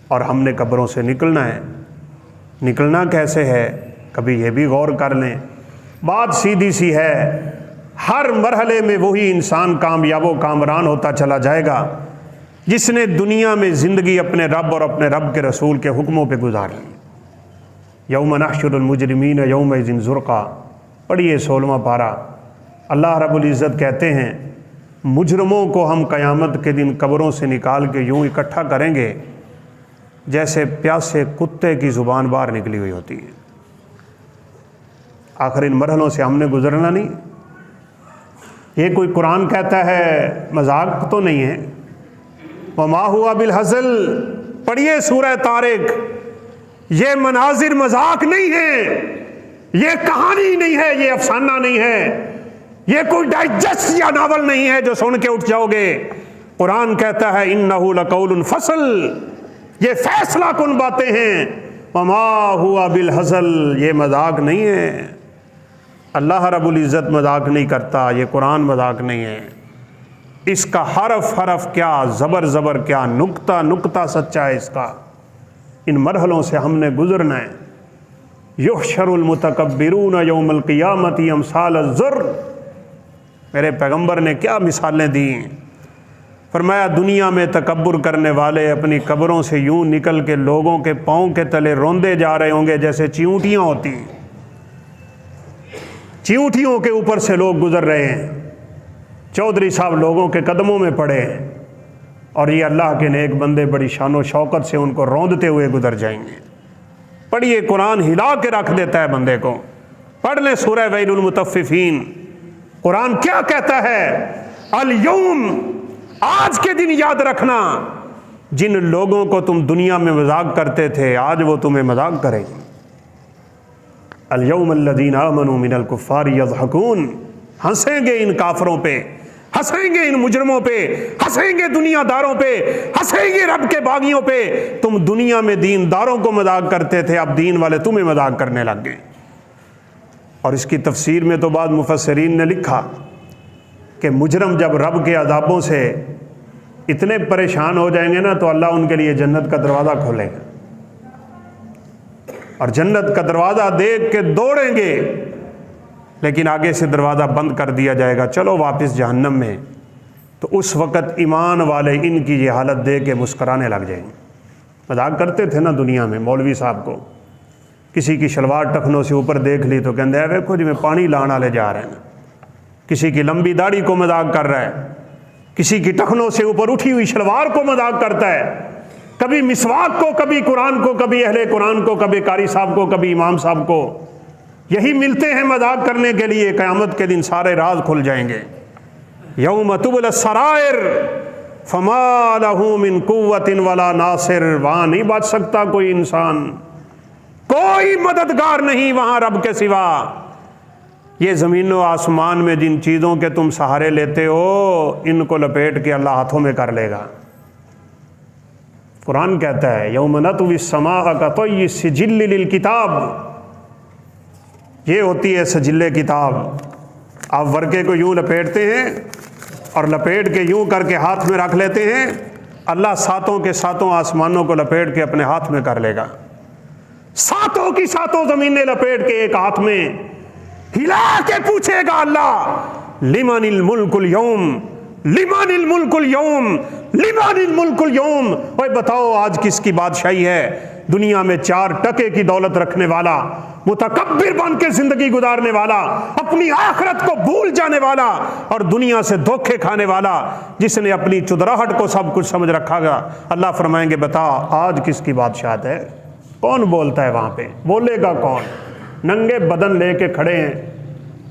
اور ہم نے قبروں سے نکلنا ہے۔ نکلنا کیسے ہے؟ کبھی یہ بھی غور کر لیں۔ بات سیدھی سی ہے، ہر مرحلے میں وہی انسان کامیاب و کامران ہوتا چلا جائے گا جس نے دنیا میں زندگی اپنے رب اور اپنے رب کے رسول کے حکموں پہ گزاری۔ یوم نحشر المجرمین یومئذ زرقا، پڑھیے 16واں پارہ۔ اللہ رب العزت کہتے ہیں مجرموں کو ہم قیامت کے دن قبروں سے نکال کے یوں اکٹھا کریں گے جیسے پیاسے کتے کی زبان باہر نکلی ہوئی ہوتی ہے۔ آخر ان مرحلوں سے ہم نے گزرنا نہیں۔ یہ کوئی قرآن کہتا ہے، مذاق تو نہیں ہے۔ وما ہوا بالہزل، پڑھیے سورہ طارق، یہ مناظر مذاق نہیں ہے، یہ کہانی نہیں ہے، یہ افسانہ نہیں ہے، یہ کوئی ڈائجسٹ یا ناول نہیں ہے جو سن کے اٹھ جاؤ گے۔ قرآن کہتا ہے انہ لقول فصل، یہ فیصلہ کن باتیں ہیں۔ وما ہوا بالہزل، یہ مذاق نہیں ہے۔ اللہ رب العزت مذاق نہیں کرتا، یہ قرآن مذاق نہیں ہے۔ اس کا حرف حرف کیا، زبر زبر کیا، نقطہ نقطہ سچا ہے اس کا۔ ان مرحلوں سے ہم نے گزرنا ہے۔ یحشر المتکبرون یوم القیامت امثال الزر، میرے پیغمبر نے کیا مثالیں دی ہیں۔ فرمایا دنیا میں تکبر کرنے والے اپنی قبروں سے یوں نکل کے لوگوں کے پاؤں کے تلے روندے جا رہے ہوں گے جیسے چیونٹیاں ہوتی ہیں، چیونٹیوں کے اوپر سے لوگ گزر رہے ہیں، چودھری صاحب لوگوں کے قدموں میں پڑے ہیں، اور یہ اللہ کے نیک بندے بڑی شان و شوکت سے ان کو روندتے ہوئے گزر جائیں گے۔ پڑھیے، قرآن ہلا کے رکھ دیتا ہے بندے کو۔ پڑھ لیں سورہ ویل المطففین، قرآن کیا کہتا ہے؟ الیوم، آج کے دن یاد رکھنا، جن لوگوں کو تم دنیا میں مذاق کرتے تھے آج وہ تمہیں مذاق کریں گے۔ الیوم الذین آمنوا من الکفار یضحکون، ہنسیں گے ان کافروں پہ، ہنسیں گے ان مجرموں پہ، ہنسیں گے دنیا داروں پہ، ہنسیں گے رب کے باغیوں پہ۔ تم دنیا میں دین داروں کو مذاق کرتے تھے، اب دین والے تمہیں مذاق کرنے لگ گئے۔ اور اس کی تفسیر میں تو بعض مفسرین نے لکھا کہ مجرم جب رب کے عذابوں سے اتنے پریشان ہو جائیں گے نا تو اللہ ان کے لیے جنت کا دروازہ کھولے گا، اور جنت کا دروازہ دیکھ کے دوڑیں گے، لیکن آگے سے دروازہ بند کر دیا جائے گا، چلو واپس جہنم میں۔ تو اس وقت ایمان والے ان کی یہ حالت دیکھ کے مسکرانے لگ جائیں گے۔ مذاق کرتے تھے نا دنیا میں، مولوی صاحب کو کسی کی شلوار ٹخنوں سے اوپر دیکھ لی تو کہندے ہیں ویکھو جی میں پانی لانا لے جا رہے ہیں، کسی کی لمبی داڑھی کو مذاق کر رہا ہے، کسی کی ٹخنوں سے اوپر اٹھی ہوئی شلوار کو مذاق کرتا ہے، کبھی مسواک کو، کبھی قرآن کو، کبھی اہل قرآن کو، کبھی قاری صاحب کو، کبھی امام صاحب کو۔ یہی ملتے ہیں مذاق کرنے کے لیے، قیامت کے دن سارے راز کھل جائیں گے۔ یوم تبلی السرائر فما لہ من قوت ولا ناصر، وہاں نہیں بچ سکتا کوئی انسان، کوئی مددگار نہیں وہاں رب کے سوا۔ یہ زمین و آسمان میں جن چیزوں کے تم سہارے لیتے ہو ان کو لپیٹ کے اللہ ہاتھوں میں کر لے گا۔ قرآن کہتا ہے یوم نطوی السماء کطی السجل للکتاب، یہ ہوتی ہے سجل کتاب۔ آپ ورقے کو یوں لپیٹتے ہیں اور لپیٹ کے یوں کر کے ہاتھ میں رکھ لیتے ہیں، اللہ ساتوں کے ساتوں آسمانوں کو لپیٹ کے اپنے ہاتھ میں کر لے گا، ساتوں کی ساتوں زمینیں لپیٹ کے ایک ہاتھ میں ہلا کے پوچھے گا اللہ لمن الملک اليوم، لمن الملک اليوم، لمن الملک اليوم، اوے بتاؤ آج کس کی بادشاہی ہے؟ دنیا میں 4 ٹکے کی دولت رکھنے والا، متکبر بن کے زندگی گزارنے والا، اپنی آخرت کو بھول جانے والا، اور دنیا سے دھوکے کھانے والا، جس نے اپنی چدراہٹ کو سب کچھ سمجھ رکھا گا۔ اللہ فرمائیں گے بتا آج کس کی بادشاہت ہے؟ کون بولتا ہے وہاں پہ؟ بولے گا کون؟ ننگے بدن لے کے کھڑے ہیں،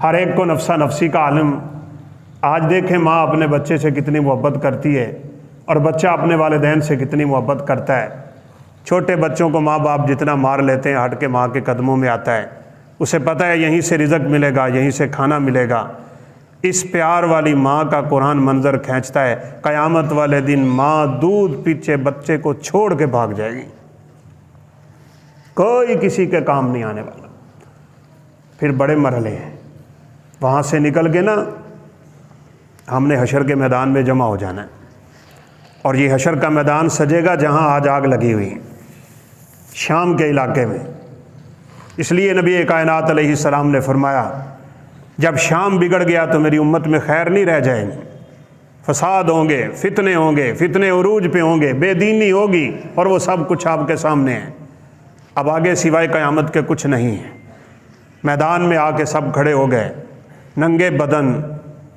ہر ایک کو نفسا نفسی کا عالم۔ آج دیکھیں ماں اپنے بچے سے کتنی محبت کرتی ہے، اور بچہ اپنے والدین سے کتنی محبت کرتا ہے۔ چھوٹے بچوں کو ماں باپ جتنا مار لیتے ہیں، ہٹ کے ماں کے قدموں میں آتا ہے، اسے پتہ ہے یہیں سے رزق ملے گا، یہیں سے کھانا ملے گا۔ اس پیار والی ماں کا قرآن منظر کھینچتا ہے، قیامت والے دن ماں دودھ پیچھے بچے کو چھوڑ کے بھاگ جائے گی، کوئی کسی کے کام نہیں آنے والا۔ پھر بڑے مرحلے ہیں، وہاں سے نکل کے نا ہم نے حشر کے میدان میں جمع ہو جانا ہے، اور یہ حشر کا میدان سجے گا جہاں آج آگ لگی ہوئی ہے، شام کے علاقے میں۔ اس لیے نبی کائنات علیہ السلام نے فرمایا جب شام بگڑ گیا تو میری امت میں خیر نہیں رہ جائیں گی، فساد ہوں گے، فتنے عروج پہ ہوں گے، بے دینی ہوگی، اور وہ سب کچھ آپ کے سامنے ہے۔ اب آگے سوائے قیامت کے کچھ نہیں ہے۔ میدان میں آ کے سب کھڑے ہو گئے، ننگے بدن،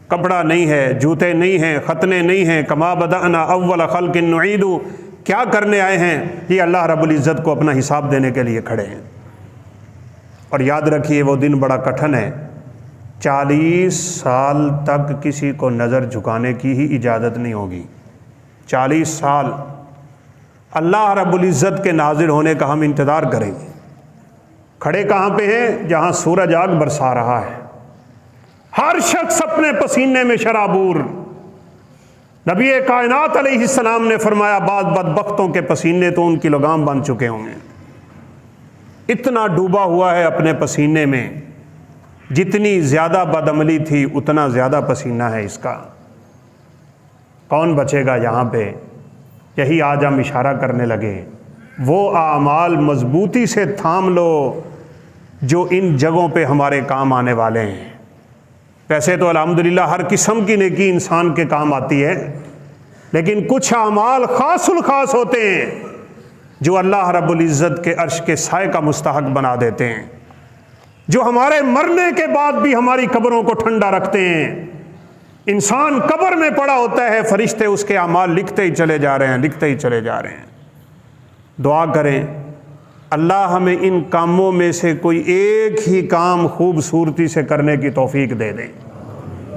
کپڑا نہیں ہے، جوتے نہیں ہیں، ختنے نہیں ہیں، کما بدأنا اول خلق نعید، کیا کرنے آئے ہیں؟ یہ اللہ رب العزت کو اپنا حساب دینے کے لیے کھڑے ہیں۔ اور یاد رکھیے وہ دن بڑا کٹھن ہے، 40 سال تک کسی کو نظر جھکانے کی ہی اجازت نہیں ہوگی۔ 40 سال اللہ رب العزت کے ناظر ہونے کا ہم انتظار کریں گے۔ کھڑے کہاں پہ ہیں؟ جہاں سورج آگ برسا رہا ہے، ہر شخص اپنے پسینے میں شرابور۔ نبی کائنات علیہ السلام نے فرمایا بعض بدبختوں کے پسینے تو ان کی لگام بن چکے ہوں گے، اتنا ڈوبا ہوا ہے اپنے پسینے میں، جتنی زیادہ بدعملی تھی اتنا زیادہ پسینہ ہے اس کا۔ کون بچے گا یہاں پہ؟ یہی آج ہم اشارہ کرنے لگے، وہ اعمال مضبوطی سے تھام لو جو ان جگہوں پہ ہمارے کام آنے والے ہیں۔ ویسے تو الحمدللہ ہر قسم کی نیکی انسان کے کام آتی ہے، لیکن کچھ اعمال خاص الخاص ہوتے ہیں جو اللہ رب العزت کے عرش کے سائے کا مستحق بنا دیتے ہیں، جو ہمارے مرنے کے بعد بھی ہماری قبروں کو ٹھنڈا رکھتے ہیں۔ انسان قبر میں پڑا ہوتا ہے، فرشتے اس کے اعمال لکھتے ہی چلے جا رہے ہیں، لکھتے ہی چلے جا رہے ہیں۔ دعا کریں اللہ ہمیں ان کاموں میں سے کوئی ایک ہی کام خوبصورتی سے کرنے کی توفیق دے دیں۔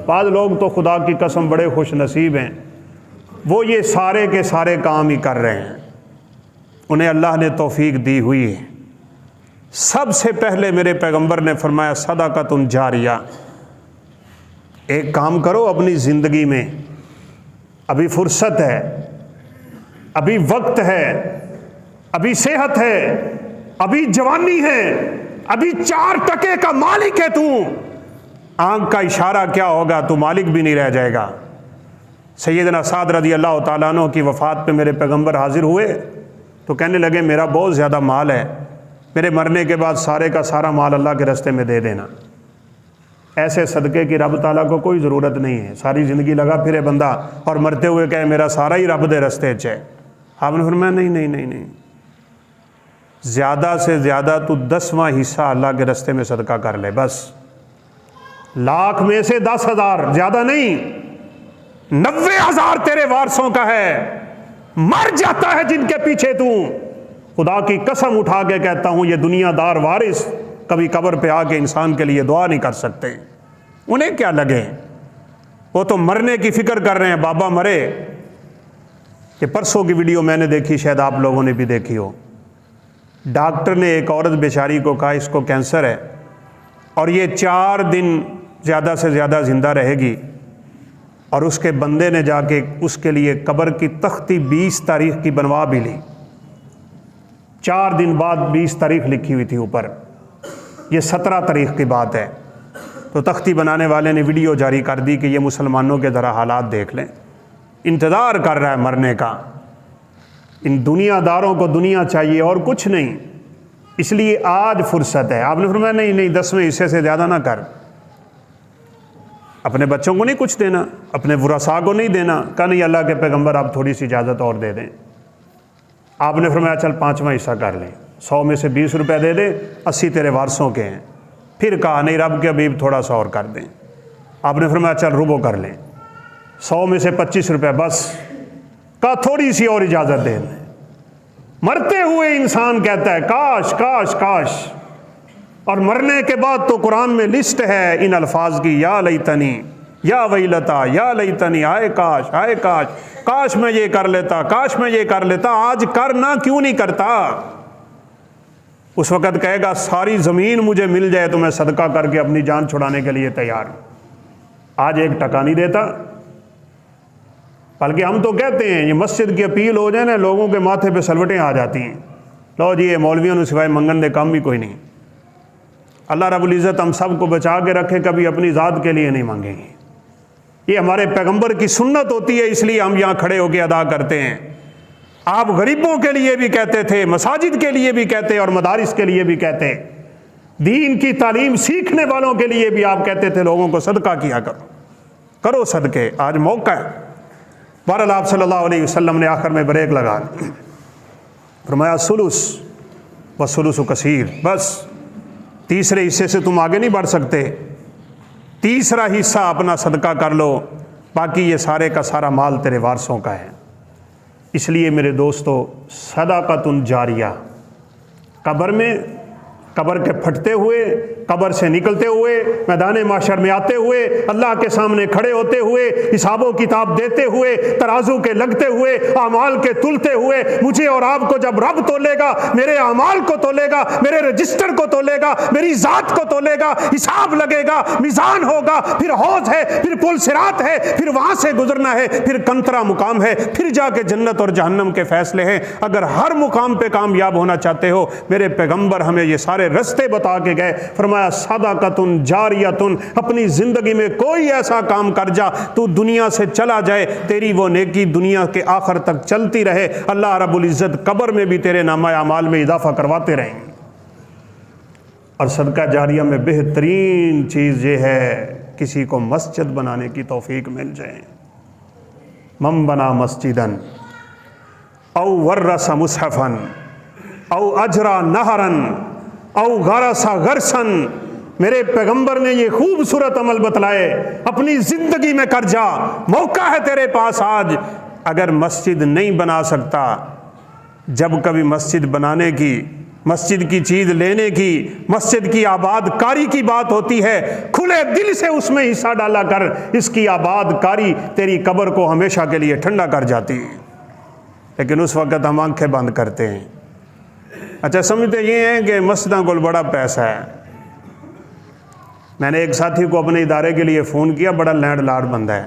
بعض لوگ تو خدا کی قسم بڑے خوش نصیب ہیں، وہ یہ سارے کے سارے کام ہی کر رہے ہیں، انہیں اللہ نے توفیق دی ہوئی ہے۔ سب سے پہلے میرے پیغمبر نے فرمایا صدقۃ جاریہ، ایک کام کرو اپنی زندگی میں، ابھی فرصت ہے، ابھی وقت ہے، ابھی صحت ہے، ابھی جوانی ہے، ابھی 4 ٹکے کا مالک ہے تو، آنکھ کا اشارہ کیا ہوگا تو مالک بھی نہیں رہ جائے گا۔ سیدنا سعد رضی اللہ تعالیٰ عنہ کی وفات پہ میرے پیغمبر حاضر ہوئے تو کہنے لگے میرا بہت زیادہ مال ہے، میرے مرنے کے بعد سارے کا سارا مال اللہ کے راستے میں دے دینا۔ ایسے صدقے کی رب تعالیٰ کو کوئی ضرورت نہیں ہے، ساری زندگی لگا پھرے بندہ اور مرتے ہوئے کہے میرا سارا ہی رب دے راستے چے۔ آپ نے فرمایا نہیں نہیں نہیں نہیں، زیادہ سے زیادہ تو 10واں حصہ اللہ کے راستے میں صدقہ کر لے، بس 1,00,000 میں سے 10,000، زیادہ نہیں، 90,000 تیرے وارثوں کا ہے، مر جاتا ہے جن کے پیچھے تو۔ خدا کی قسم اٹھا کے کہتا ہوں یہ دنیا دار وارث کبھی قبر پہ آ کے انسان کے لیے دعا نہیں کر سکتے، انہیں کیا لگے، وہ تو مرنے کی فکر کر رہے ہیں، بابا مرے۔ کہ پرسوں کی ویڈیو میں نے دیکھی، شاید آپ لوگوں نے بھی دیکھی ہو، ڈاکٹر نے ایک عورت بیچاری کو کہا اس کو کینسر ہے اور یہ 4 دن زیادہ سے زیادہ زندہ رہے گی، اور اس کے بندے نے جا کے اس کے لیے قبر کی تختی 20 تاریخ کی بنوا بھی لی، 4 دن بعد 20 تاریخ لکھی ہوئی تھی اوپر، یہ 17 تاریخ کی بات ہے۔ تو تختی بنانے والے نے ویڈیو جاری کر دی کہ یہ مسلمانوں کے ذرا حالات دیکھ لیں، انتظار کر رہا ہے مرنے کا۔ ان دنیا داروں کو دنیا چاہیے اور کچھ نہیں، اس لیے آج فرصت ہے۔ آپ نے فرمایا نہیں نہیں 10ویں حصے سے زیادہ نہ کر، اپنے بچوں کو نہیں کچھ دینا، اپنے ورثاء کو نہیں دینا۔ کہا نہیں اللہ کے پیغمبر آپ تھوڑی سی اجازت اور دے دیں۔ آپ نے فرمایا چل 5واں حصہ کر لیں، 100 میں سے 20 روپے دے دے، 80 تیرے وارثوں کے ہیں۔ پھر کہا نہیں رب کے حبیب تھوڑا سا اور کر دیں۔ آپ نے فرمایا چل ربع کر لیں، 100 میں سے 25 روپے بس۔ کہا تھوڑی سی اور اجازت دے دیں۔ مرتے ہوئے انسان کہتا ہے کاش کاش کاش، اور مرنے کے بعد تو قرآن میں لسٹ ہے ان الفاظ کی، یا لیتنی یا ویلتا یا لیتنی، آئے کاش آئے کاش، کاش میں یہ کر لیتا، کاش میں یہ کر لیتا۔ آج کرنا کیوں نہیں کرتا؟ اس وقت کہے گا ساری زمین مجھے مل جائے تو میں صدقہ کر کے اپنی جان چھڑانے کے لیے تیار ہوں۔ آج 1 ٹکا نہیں دیتا، بلکہ ہم تو کہتے ہیں یہ مسجد کی اپیل ہو جائے نا، لوگوں کے ماتھے پہ سلوٹیں آ جاتی ہیں، لو جی یہ مولویوں نے سوائے منگن دے کام بھی کوئی نہیں۔ اللہ رب العزت ہم سب کو بچا کے رکھے، کبھی اپنی ذات کے لیے نہیں مانگیں گے۔ یہ ہمارے پیغمبر کی سنت ہوتی ہے، اس لیے ہم یہاں کھڑے ہو کے ادا کرتے ہیں۔ آپ غریبوں کے لیے بھی کہتے تھے، مساجد کے لیے بھی کہتے اور مدارس کے لیے بھی کہتے، دین کی تعلیم سیکھنے والوں کے لیے بھی آپ کہتے تھے لوگوں کو صدقہ کیا کرو، کرو صدقے۔ آج موقع ہے۔ بہرحال آپ صلی اللہ علیہ وسلم نے آخر میں بریک لگا، فرمایا ثلث والثلث کثیر، بس 3رے حصے سے تم آگے نہیں بڑھ سکتے، 3را حصہ اپنا صدقہ کر لو، باقی یہ سارے کا سارا مال تیرے وارثوں کا ہے۔ اس لیے میرے دوستو صدقۃ جاریہ، قبر میں، قبر کے پھٹتے ہوئے، قبر سے نکلتے ہوئے، میدان محشر میں آتے ہوئے، اللہ کے سامنے کھڑے ہوتے ہوئے، حساب و کتاب دیتے ہوئے، ترازو کے لگتے ہوئے، اعمال کے تلتے ہوئے، مجھے اور آپ کو جب رب تولے گا، میرے اعمال کو تولے گا، میرے رجسٹر کو تولے گا، میری ذات کو تولے گا، حساب لگے گا، میزان ہوگا، پھر حوض ہے، پھر پل صراط ہے، پھر وہاں سے گزرنا ہے، پھر کنترا مقام ہے، پھر جا کے جنت اور جہنم کے فیصلے ہیں۔ اگر ہر مقام پہ کامیاب ہونا چاہتے ہو، میرے پیغمبر ہمیں یہ سارے رستے بتا کے گئے۔ فرمایا صدقۃ جاریۃ، اپنی زندگی میں کوئی ایسا کام کر جا تو دنیا سے چلا جائے، تیری وہ نیکی دنیا کے آخر تک چلتی رہے، اللہ رب العزت قبر میں بھی تیرے نامہ اعمال میں اضافہ کرواتے رہیں گے۔ اور صدقہ جاریہ میں بہترین چیز یہ ہے کسی کو مسجد بنانے کی توفیق مل جائے، من بنا مسجدن او ورث مصحفن او اجرا نہرن او غرس غرسن، میرے پیغمبر نے یہ خوبصورت عمل بتلائے، اپنی زندگی میں کر جا، موقع ہے تیرے پاس آج۔ اگر مسجد نہیں بنا سکتا، جب کبھی مسجد بنانے کی، مسجد کی چیز لینے کی، مسجد کی آباد کاری کی بات ہوتی ہے، کھلے دل سے اس میں حصہ ڈالا کر، اس کی آباد کاری تیری قبر کو ہمیشہ کے لیے ٹھنڈا کر جاتی ہے۔ لیکن اس وقت ہم آنکھیں بند کرتے ہیں، اچھا سمجھتے یہ ہیں کہ مسجدوں کو بڑا پیسہ ہے۔ میں نے ایک ساتھی کو اپنے ادارے کے لیے فون کیا، بڑا لینڈ لارڈ بندہ ہے،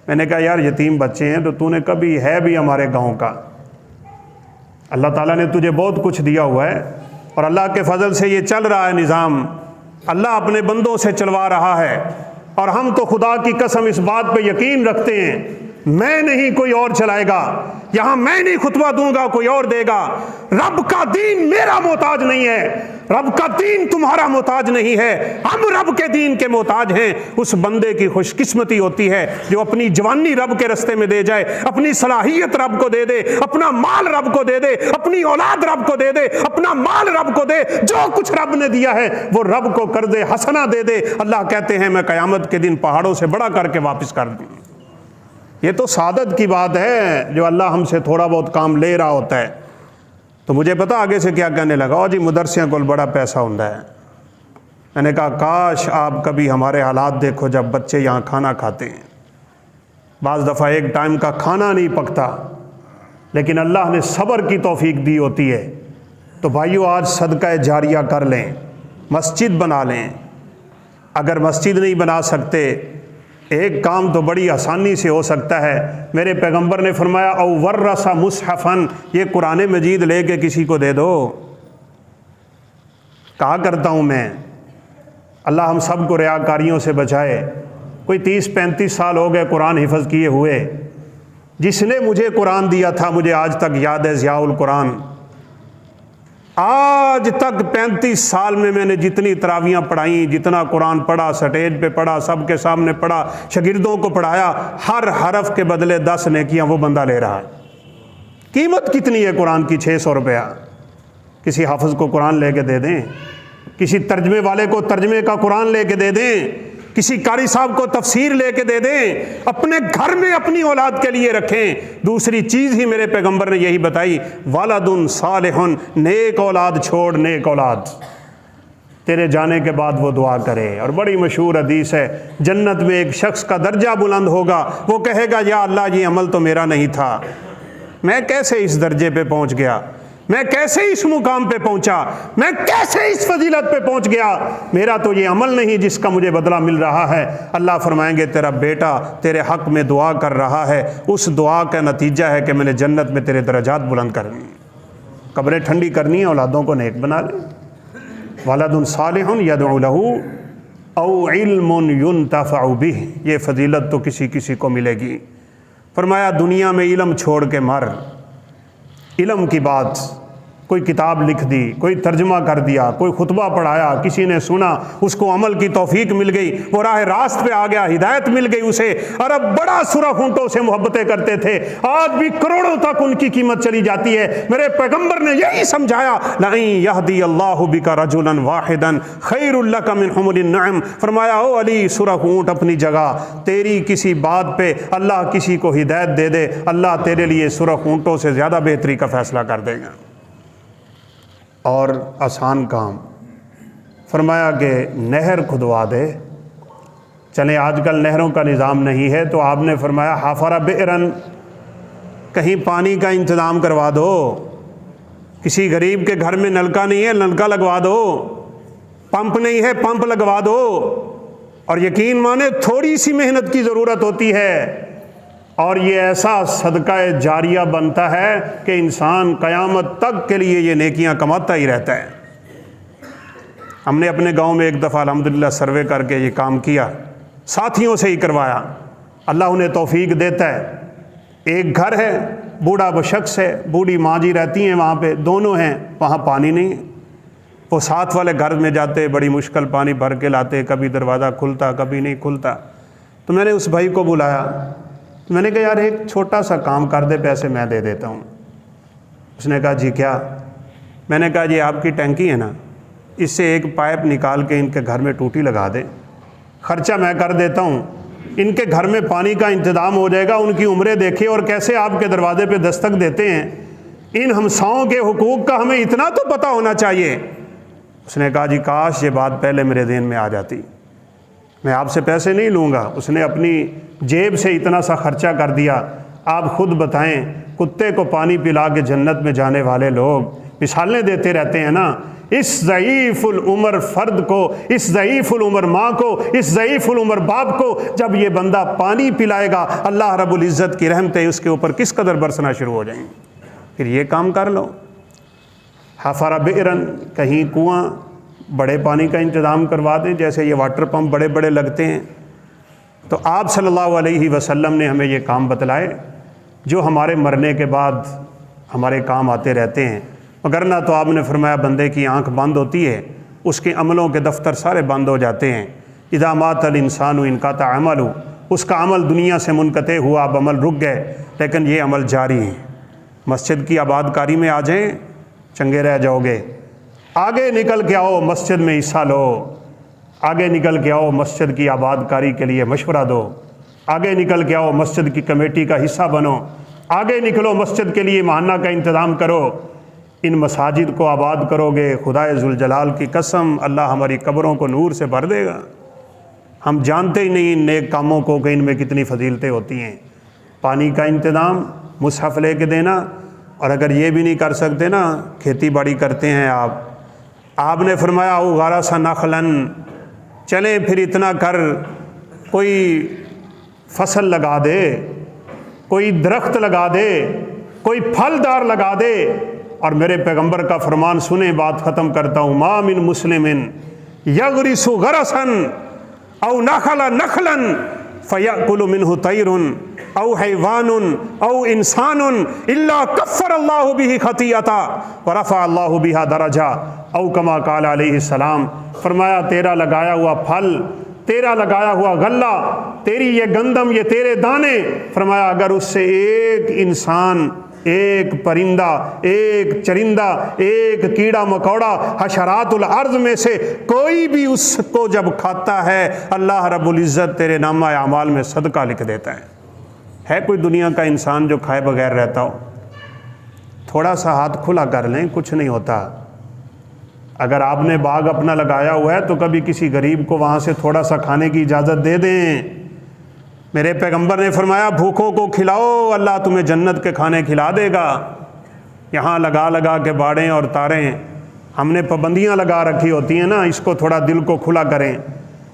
میں نے کہا یار یتیم بچے ہیں تو نے کبھی ہے بھی ہمارے گاؤں کا، اللہ تعالیٰ نے تجھے بہت کچھ دیا ہوا ہے اور اللہ کے فضل سے یہ چل رہا ہے نظام، اللہ اپنے بندوں سے چلوا رہا ہے، اور ہم تو خدا کی قسم اس بات پہ یقین رکھتے ہیں، میں نہیں کوئی اور چلائے گا، یہاں میں نہیں خطبہ دوں گا کوئی اور دے گا، رب کا دین میرا محتاج نہیں ہے، رب کا دین تمہارا محتاج نہیں ہے، ہم رب کے دین کے محتاج ہیں۔ اس بندے کی خوش قسمتی ہوتی ہے جو اپنی جوانی رب کے رستے میں دے جائے، اپنی صلاحیت رب کو دے دے، اپنا مال رب کو دے دے، اپنی اولاد رب کو دے دے، اپنا مال رب کو دے، جو کچھ رب نے دیا ہے وہ رب کو کر دے، حسنہ دے دے۔ اللہ کہتے ہیں میں قیامت کے دن پہاڑوں سے بڑا کر کے واپس کر دوں۔ یہ تو سعادت کی بات ہے جو اللہ ہم سے تھوڑا بہت کام لے رہا ہوتا ہے۔ تو مجھے پتا آگے سے کیا کہنے لگا، جی مدرسیاں کو بڑا پیسہ ہوتا ہے۔ میں نے کہا کاش آپ کبھی ہمارے حالات دیکھو جب بچے یہاں کھانا کھاتے ہیں، بعض دفعہ ایک ٹائم کا کھانا نہیں پکتا، لیکن اللہ نے صبر کی توفیق دی ہوتی ہے۔ تو بھائیو آج صدقہ جاریہ کر لیں، مسجد بنا لیں۔ اگر مسجد نہیں بنا سکتے، ایک کام تو بڑی آسانی سے ہو سکتا ہے، میرے پیغمبر نے فرمایا او ورث مصحفن، یہ قرآن مجید لے کے کسی کو دے دو۔ کہا کرتا ہوں میں، اللہ ہم سب کو ریاکاریوں سے بچائے۔ کوئی 30-35 سال ہو گئے قرآن حفظ کیے ہوئے، جس نے مجھے قرآن دیا تھا مجھے آج تک یاد ہے، ضیاء القرآن۔ آج تک 35 سال میں نے جتنی تراویاں پڑھائیں، جتنا قرآن پڑھا، سٹیج پہ پڑھا، سب کے سامنے پڑھا، شاگردوں کو پڑھایا، ہر حرف کے بدلے 10 نیکیاں وہ بندہ لے رہا ہے۔ قیمت کتنی ہے قرآن کی؟ 600 روپیہ۔ کسی حافظ کو قرآن لے کے دے دیں، کسی ترجمے والے کو ترجمے کا قرآن لے کے دے دیں، کسی قاری صاحب کو تفسیر لے کے دے دیں، اپنے گھر میں اپنی اولاد کے لیے رکھیں۔ دوسری چیز ہی میرے پیغمبر نے یہی بتائی، ولد صالح، نیک اولاد چھوڑ، نیک اولاد تیرے جانے کے بعد وہ دعا کرے۔ اور بڑی مشہور حدیث ہے، جنت میں ایک شخص کا درجہ بلند ہوگا، وہ کہے گا یا اللہ یہ عمل تو میرا نہیں تھا، میں کیسے اس درجے پہ پہنچ گیا، میں کیسے اس مقام پہ پہنچا، میں کیسے اس فضیلت پہ پہنچ گیا، میرا تو یہ عمل نہیں جس کا مجھے بدلہ مل رہا ہے۔ اللہ فرمائیں گے تیرا بیٹا تیرے حق میں دعا کر رہا ہے، اس دعا کا نتیجہ ہے کہ میں نے جنت میں تیرے درجات بلند کرنی، قبریں ٹھنڈی کرنی ہیں، اولادوں کو نیک بنا لے۔ ولد صالح یدعو لہ او علم ینتفع بہ، یہ فضیلت تو کسی کسی کو ملے گی۔ فرمایا دنیا میں علم چھوڑ کے مر، علم کی بات، کوئی کتاب لکھ دی، کوئی ترجمہ کر دیا، کوئی خطبہ پڑھایا، کسی نے سنا، اس کو عمل کی توفیق مل گئی، وہ راہ راست پہ آ گیا، ہدایت مل گئی اسے۔ عرب بڑا سرخ اونٹوں سے محبتیں کرتے تھے، آج بھی کروڑوں تک ان کی قیمت چلی جاتی ہے۔ میرے پیغمبر نے یہی سمجھایا، لَإِن يَهْدِيَ اللَّهُ بِكَ رَجُلًا وَاحِدًا خَيْرٌ لَكَ مِنْ حُمُرِ النَّعَمِ۔ فرمایا او علی، سرخ اونٹ اپنی جگہ، تیری کسی بات پہ اللہ کسی کو ہدایت دے دے، اللہ تیرے لیے سرخ اونٹوں سے زیادہ بہتری کا فیصلہ کر دے گا۔ اور آسان کام، فرمایا کہ نہر کھدوا دے۔ چلیں آج کل نہروں کا نظام نہیں ہے تو آپ نے فرمایا حفر بئرن، کہیں پانی کا انتظام کروا دو، کسی غریب کے گھر میں نلکا نہیں ہے نلکا لگوا دو، پمپ نہیں ہے پمپ لگوا دو۔ اور یقین مانے تھوڑی سی محنت کی ضرورت ہوتی ہے، اور یہ ایسا صدقہ جاریہ بنتا ہے کہ انسان قیامت تک کے لیے یہ نیکیاں کماتا ہی رہتا ہے۔ ہم نے اپنے گاؤں میں ایک دفعہ الحمدللہ سروے کر کے یہ کام کیا، ساتھیوں سے ہی کروایا، اللہ انہیں توفیق دیتا ہے۔ ایک گھر ہے، بوڑھا وہ شخص ہے، بوڑھی ماں جی رہتی ہیں وہاں پہ، دونوں ہیں، وہاں پانی نہیں ہے۔ وہ ساتھ والے گھر میں جاتے، بڑی مشکل پانی بھر کے لاتے، کبھی دروازہ کھلتا کبھی نہیں کھلتا۔ تو میں نے اس بھائی کو بلایا، میں نے کہا یار ایک چھوٹا سا کام کر دے، پیسے میں دے دیتا ہوں۔ اس نے کہا جی کیا؟ میں نے کہا جی آپ کی ٹینکی ہے نا، اس سے ایک پائپ نکال کے ان کے گھر میں ٹوٹی لگا دے، خرچہ میں کر دیتا ہوں، ان کے گھر میں پانی کا انتظام ہو جائے گا۔ ان کی عمریں دیکھے اور کیسے آپ کے دروازے پہ دستک دیتے ہیں، ان ہمساؤں کے حقوق کا ہمیں اتنا تو پتہ ہونا چاہیے۔ اس نے کہا جی کاش یہ بات پہلے میرے ذہن میں آ جاتی، میں آپ سے پیسے نہیں لوں گا۔ اس نے اپنی جیب سے اتنا سا خرچہ کر دیا۔ آپ خود بتائیں، کتے کو پانی پلا کے جنت میں جانے والے لوگ مثالیں دیتے رہتے ہیں نا، اس ضعیف العمر فرد کو، اس ضعیف العمر ماں کو، اس ضعیف العمر باپ کو جب یہ بندہ پانی پلائے گا، اللہ رب العزت کی رحمتیں اس کے اوپر کس قدر برسنا شروع ہو جائیں گی۔ پھر یہ کام کر لو۔ حفر بئرن، کہیں کنواں بڑے پانی کا انتظام کروا دیں، جیسے یہ واٹر پمپ بڑے بڑے لگتے ہیں۔ تو آپ صلی اللہ علیہ وسلم نے ہمیں یہ کام بتلائے جو ہمارے مرنے کے بعد ہمارے کام آتے رہتے ہیں۔ مگر نہ تو آپ نے فرمایا بندے کی آنکھ بند ہوتی ہے، اس کے عملوں کے دفتر سارے بند ہو جاتے ہیں۔ اذا مات الانسان انقطع عملہ، اس کا عمل دنیا سے منقطع ہوا، اب عمل رک گئے، لیکن یہ عمل جاری ہیں۔ مسجد کی آباد کاری میں آ جائیں، چنگے رہ جاؤ گے۔ آگے نکل کے آؤ، مسجد میں حصہ لو، آگے نکل کے آؤ، مسجد کی آباد کاری کے لیے مشورہ دو، آگے نکل کے آؤ، مسجد کی کمیٹی کا حصہ بنو، آگے نکلو، مسجد کے لیے ماہانہ کا انتظام کرو۔ ان مساجد کو آباد کرو گے، خدائے ذوالجلال کی قسم اللہ ہماری قبروں کو نور سے بھر دے گا۔ ہم جانتے ہی نہیں ان نیک کاموں کو کہ ان میں کتنی فضیلتیں ہوتی ہیں۔ پانی کا انتظام، مصحف لے کے دینا، اور اگر یہ بھی نہیں کر سکتے نا، کھیتی باڑی کرتے ہیں آپ نے فرمایا او غرس نخلاً، چلیں پھر اتنا کر، کوئی فصل لگا دے، کوئی درخت لگا دے، کوئی پھلدار لگا دے۔ اور میرے پیغمبر کا فرمان سنیں، بات ختم کرتا ہوں، ما من مسلم یغرس غرسا او نخل نخلا فیأکل منہ طیر او حیوان او انسان الا کفر اللہ بہ خطیئتا ورفع اللہ بہا درجہ، او کما قال علیہ السلام۔ فرمایا تیرا لگایا ہوا پھل، تیرا لگایا ہوا غلہ، تیری یہ گندم، یہ تیرے دانے، فرمایا اگر اس سے ایک انسان، ایک پرندہ، ایک چرندہ، ایک کیڑا مکوڑا حشرات الارض میں سے کوئی بھی اس کو جب کھاتا ہے، اللہ رب العزت تیرے نامہ اعمال میں صدقہ لکھ دیتا ہے کوئی دنیا کا انسان جو کھائے بغیر رہتا ہو؟ تھوڑا سا ہاتھ کھلا کر لیں، کچھ نہیں ہوتا۔ اگر آپ نے باغ اپنا لگایا ہوا ہے تو کبھی کسی غریب کو وہاں سے تھوڑا سا کھانے کی اجازت دے دیں۔ میرے پیغمبر نے فرمایا بھوکوں کو کھلاؤ، اللہ تمہیں جنت کے کھانے کھلا دے گا۔ یہاں لگا لگا کے باڑیں اور تاریں، ہم نے پابندیاں لگا رکھی ہوتی ہیں نا، اس کو تھوڑا دل کو کھلا کریں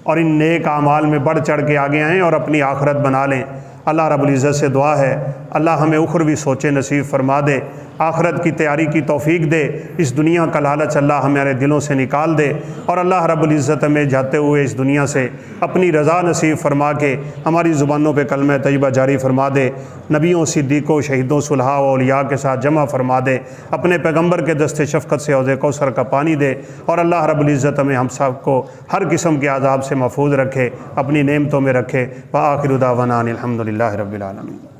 اور ان نیک اعمال میں بڑھ چڑھ کے آگے آئیں اور اپنی آخرت بنا لیں۔ اللہ رب العزت سے دعا ہے اللہ ہمیں اخروی سوچے نصیب فرما دے، آخرت کی تیاری کی توفیق دے، اس دنیا کا لالچ اللہ ہمارے دلوں سے نکال دے، اور اللہ رب العزت ہمیں جاتے ہوئے اس دنیا سے اپنی رضا نصیب فرما کے ہماری زبانوں پہ کلمہ طیبہ جاری فرما دے، نبیوں، صدیقوں، شہیدوں، صلحاء و اولیاء کے ساتھ جمع فرما دے، اپنے پیغمبر کے دست شفقت سے حوض کوثر کا پانی دے، اور اللہ رب العزت ہمیں ہم سب کو ہر قسم کے عذاب سے محفوظ رکھے، اپنی نعمتوں میں رکھے۔ وآخر دعوانا الحمد للہ رب العالمین۔